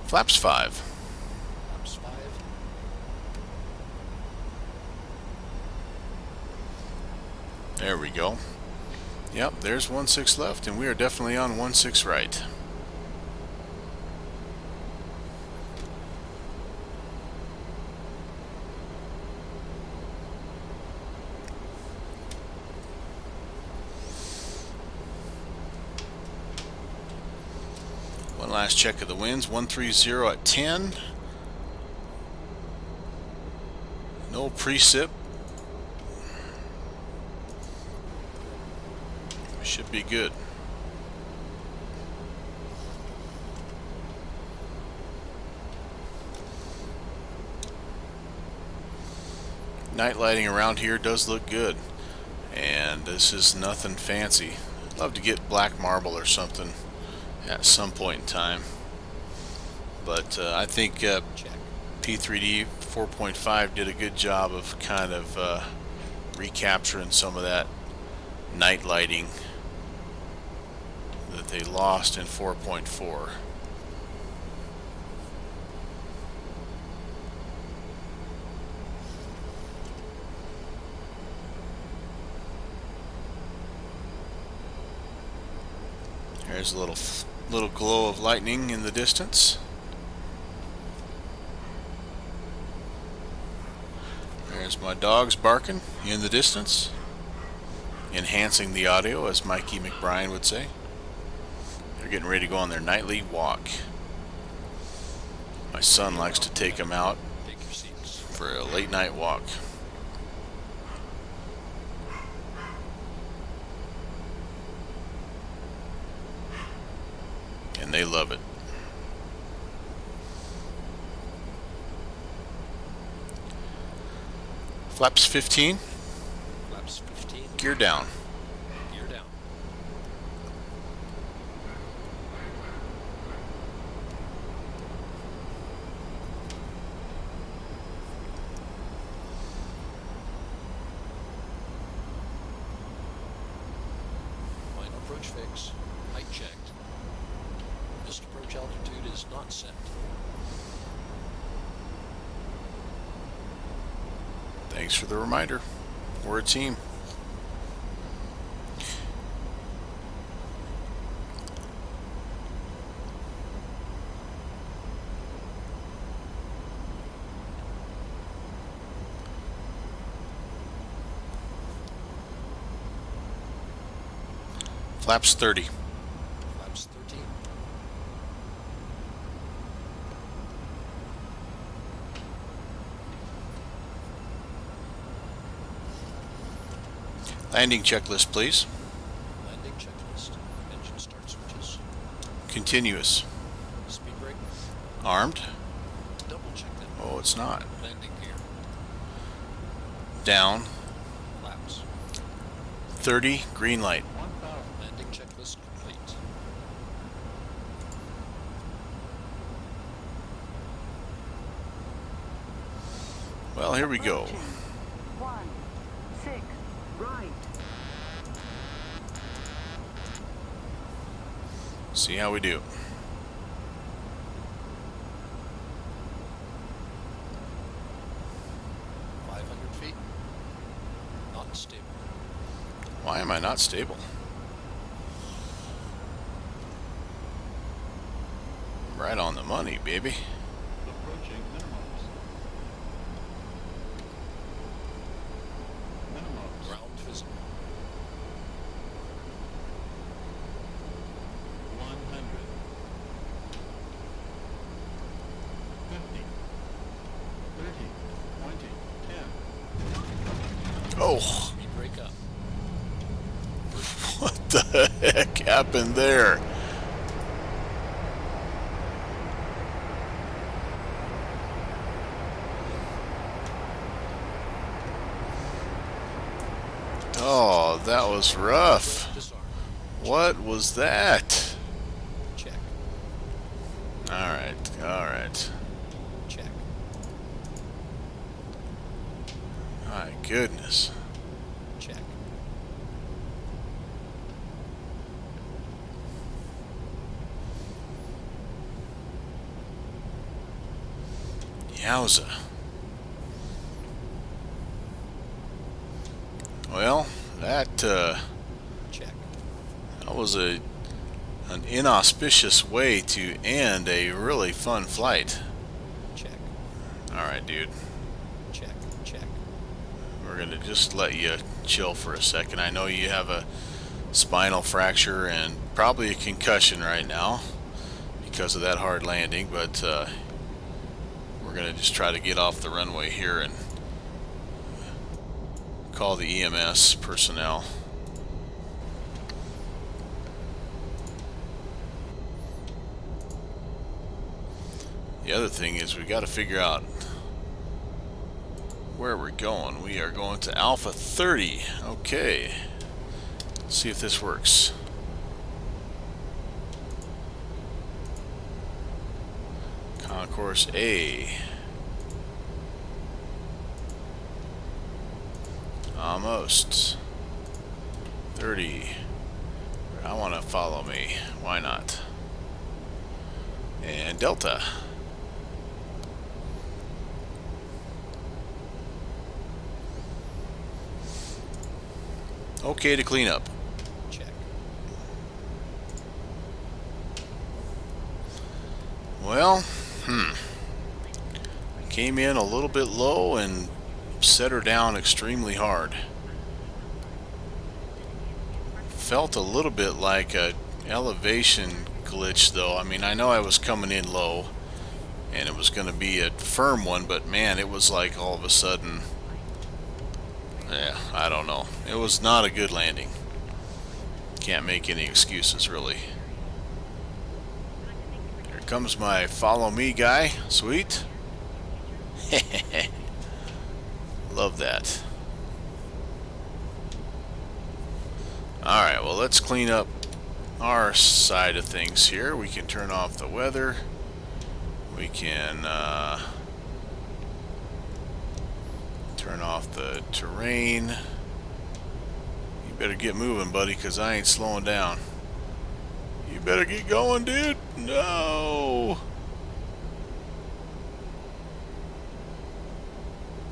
Flaps 5. Flaps 5. There we go. Yep, there's 1.6 left, and we are definitely on 1.6 right. One last check of the winds. 130 at 10. No precip. Should be good. Night lighting around here does look good, and this is nothing fancy. I'd love to get black marble or something at some point in time, but I think P3D 4.5 did a good job of kind of recapturing some of that night lighting that they lost in 4.4. There's a little glow of lightning in the distance. There's my dogs barking in the distance, enhancing the audio, as Mikey McBrien would say. They're getting ready to go on their nightly walk. My son likes to take them out for a late night walk. And they love it. Flaps 15. Flaps 15. Gear down. Gear down. Final approach fix. Height checked. Missed approach altitude is not set. Thanks for the reminder. We're a team. Flaps 30. Flaps 13. Landing checklist, please. Landing checklist. Engine start switches. Continuous. Speed brake. Armed. Double check that. Oh, it's not. Landing gear. Down. Flaps. 30. Green light. Landing checklist complete. Well, here we go. 1.6 right. See how we do. .500 feet. Not stable. not stable. Right on the money, baby. Approaching minimums. Minimums. Ground visible. 100. 50. 30. 20. 10. Oh, Speed break up. what the heck happened there? Oh, that was rough. Disarm. What was that? Check. Alright, alright. Check. My goodness. Check. Yowza. Well, that Check. that was an inauspicious way to end a really fun flight. Check. Alright, dude. Check. Check. We're gonna just let you chill for a second. I know you have a spinal fracture and probably a concussion right now because of that hard landing, but we're gonna just try to get off the runway here and call the EMS personnel. The other thing is we got to figure out where we're going. We are going to Alpha 30. Okay. Let's see if this works. Concourse A. Almost. 30. I want to follow me. Why not? And Delta. Okay to clean up. Check. Well, came in a little bit low and set her down extremely hard. Felt a little bit like a elevation glitch though. I mean, I know I was coming in low and it was going to be a firm one, but man, it was like all of a sudden, yeah, I don't know. It was not a good landing. Can't make any excuses really. Here comes my follow me guy. Sweet. Love that. Alright, well, let's clean up our side of things here. We can turn off the weather. We can turn off the terrain. You better get moving, buddy, because I ain't slowing down. You better get going, dude. No!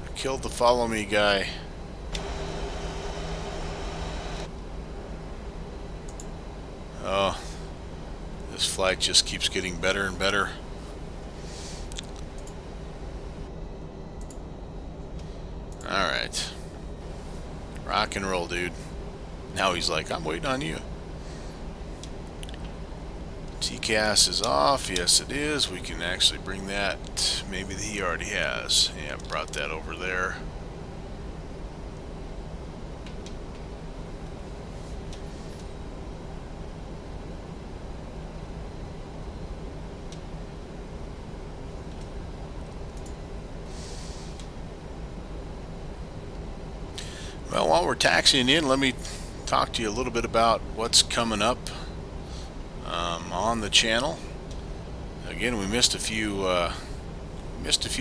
I killed the follow me guy. Oh, this flight just keeps getting better and better. Alright. Rock and roll, dude. Now he's like, I'm waiting on you. TCAS is off. Yes, it is. We can actually bring that. Maybe he already has. Yeah, brought that over there. Well, while we're taxiing in, let me talk to you a little bit about what's coming up on the channel. Again, we missed a few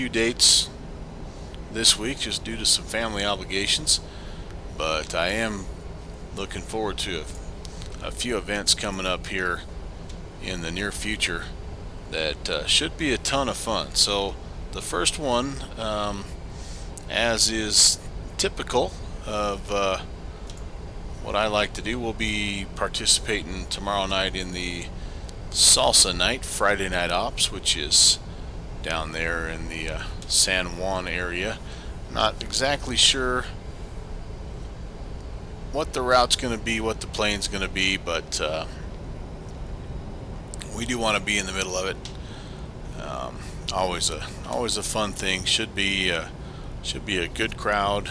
dates this week just due to some family obligations, but I am looking forward to a few events coming up here in the near future that should be a ton of fun. So the first one, as is typical of what I like to do, we'll be participating tomorrow night in the Salsa Night, Friday Night Ops, which is down there in the San Juan area. Not exactly sure what the route's going to be, what the plane's going to be, but we do want to be in the middle of it. Always a fun thing. Should be a good crowd,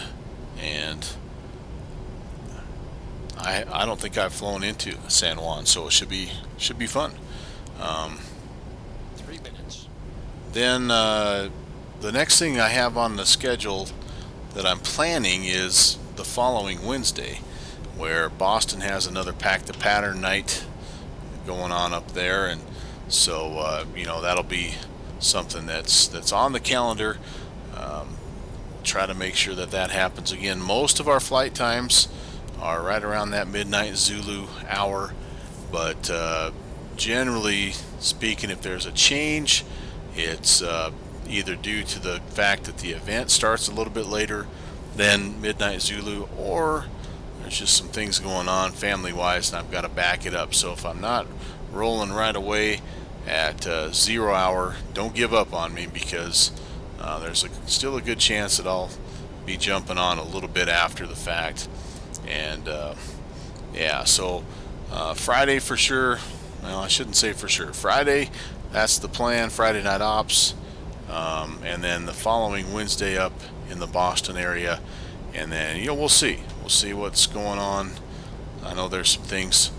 and I don't think I've flown into San Juan, so it should be fun. 3 minutes. Then the next thing I have on the schedule that I'm planning is the following Wednesday, where Boston has another Pack the Pattern night going on up there, and so you know, that'll be something that's on the calendar. Try to make sure that happens again. Most of our flight times are right around that midnight Zulu hour, but generally speaking, if there's a change, it's either due to the fact that the event starts a little bit later than midnight Zulu, or there's just some things going on family wise and I've got to back it up. So if I'm not rolling right away at 0 hour, don't give up on me, because there's still a good chance that I'll be jumping on a little bit after the fact. And yeah, so Friday for sure. Well, I shouldn't say for sure. Friday, that's the plan, Friday Night Ops, and then the following Wednesday up in the Boston area, and then, you know, we'll see what's going on. I know there's some things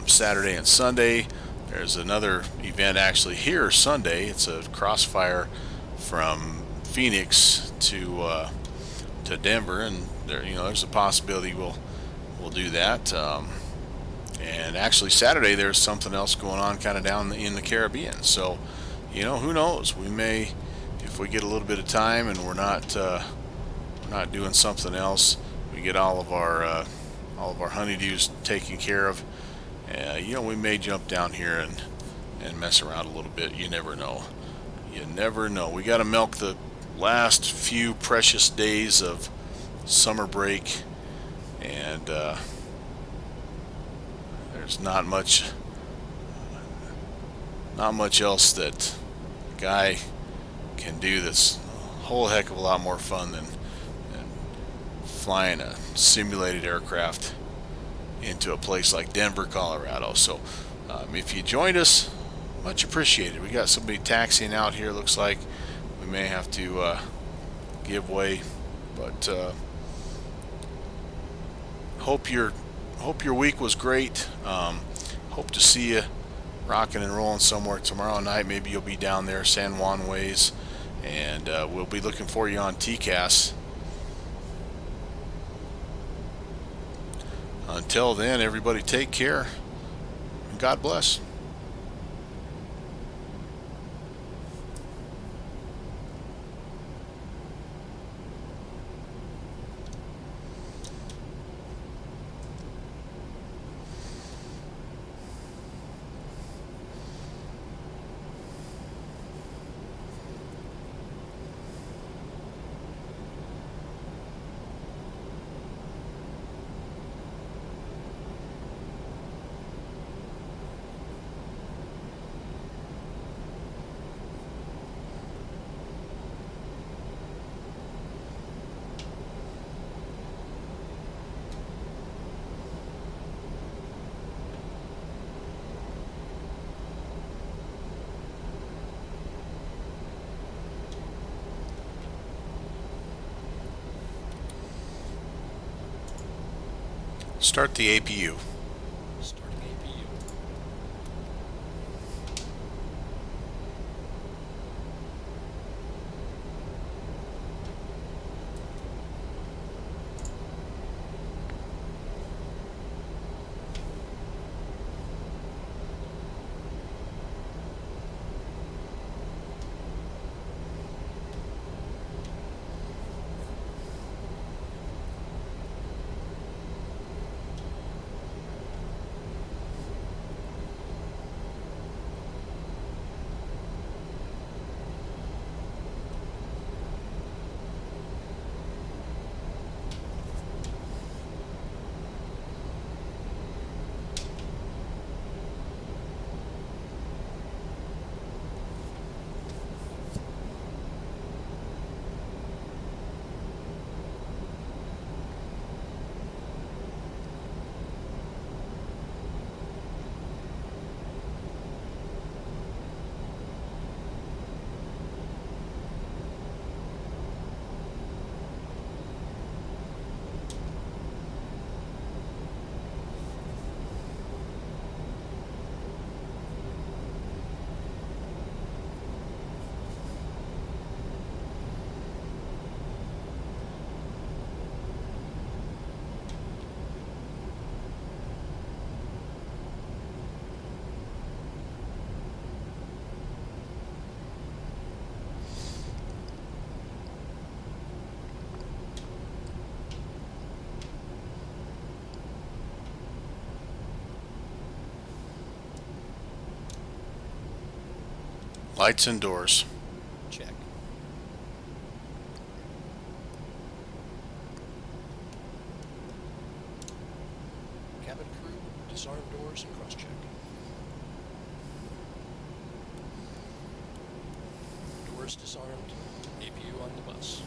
Saturday and Sunday. There's another event actually here Sunday. It's a crossfire from Phoenix to Denver, and there, you know, there's a possibility we'll do that. And actually Saturday there's something else going on kind of down in the Caribbean. So, you know, who knows? We may, if we get a little bit of time and we're not doing something else, we get all of our honeydews taken care of. You know, we may jump down here and mess around a little bit. You never know. You never know. We got to milk the last few precious days of summer break, and there's not much else that a guy can do that's a whole heck of a lot more fun than flying a simulated aircraft into a place like Denver, Colorado. So if you joined us, much appreciated. We got somebody taxiing out here. Looks like we may have to give way, but hope your week was great. Hope to see you rocking and rolling somewhere tomorrow night. Maybe you'll be down there San Juan ways, and we'll be looking for you on TCAS. Until then, everybody take care, and God bless. Start the APU. Starting APU. Lights and doors. Check. Cabin crew, disarm doors and cross-check. Doors disarmed, APU on the bus.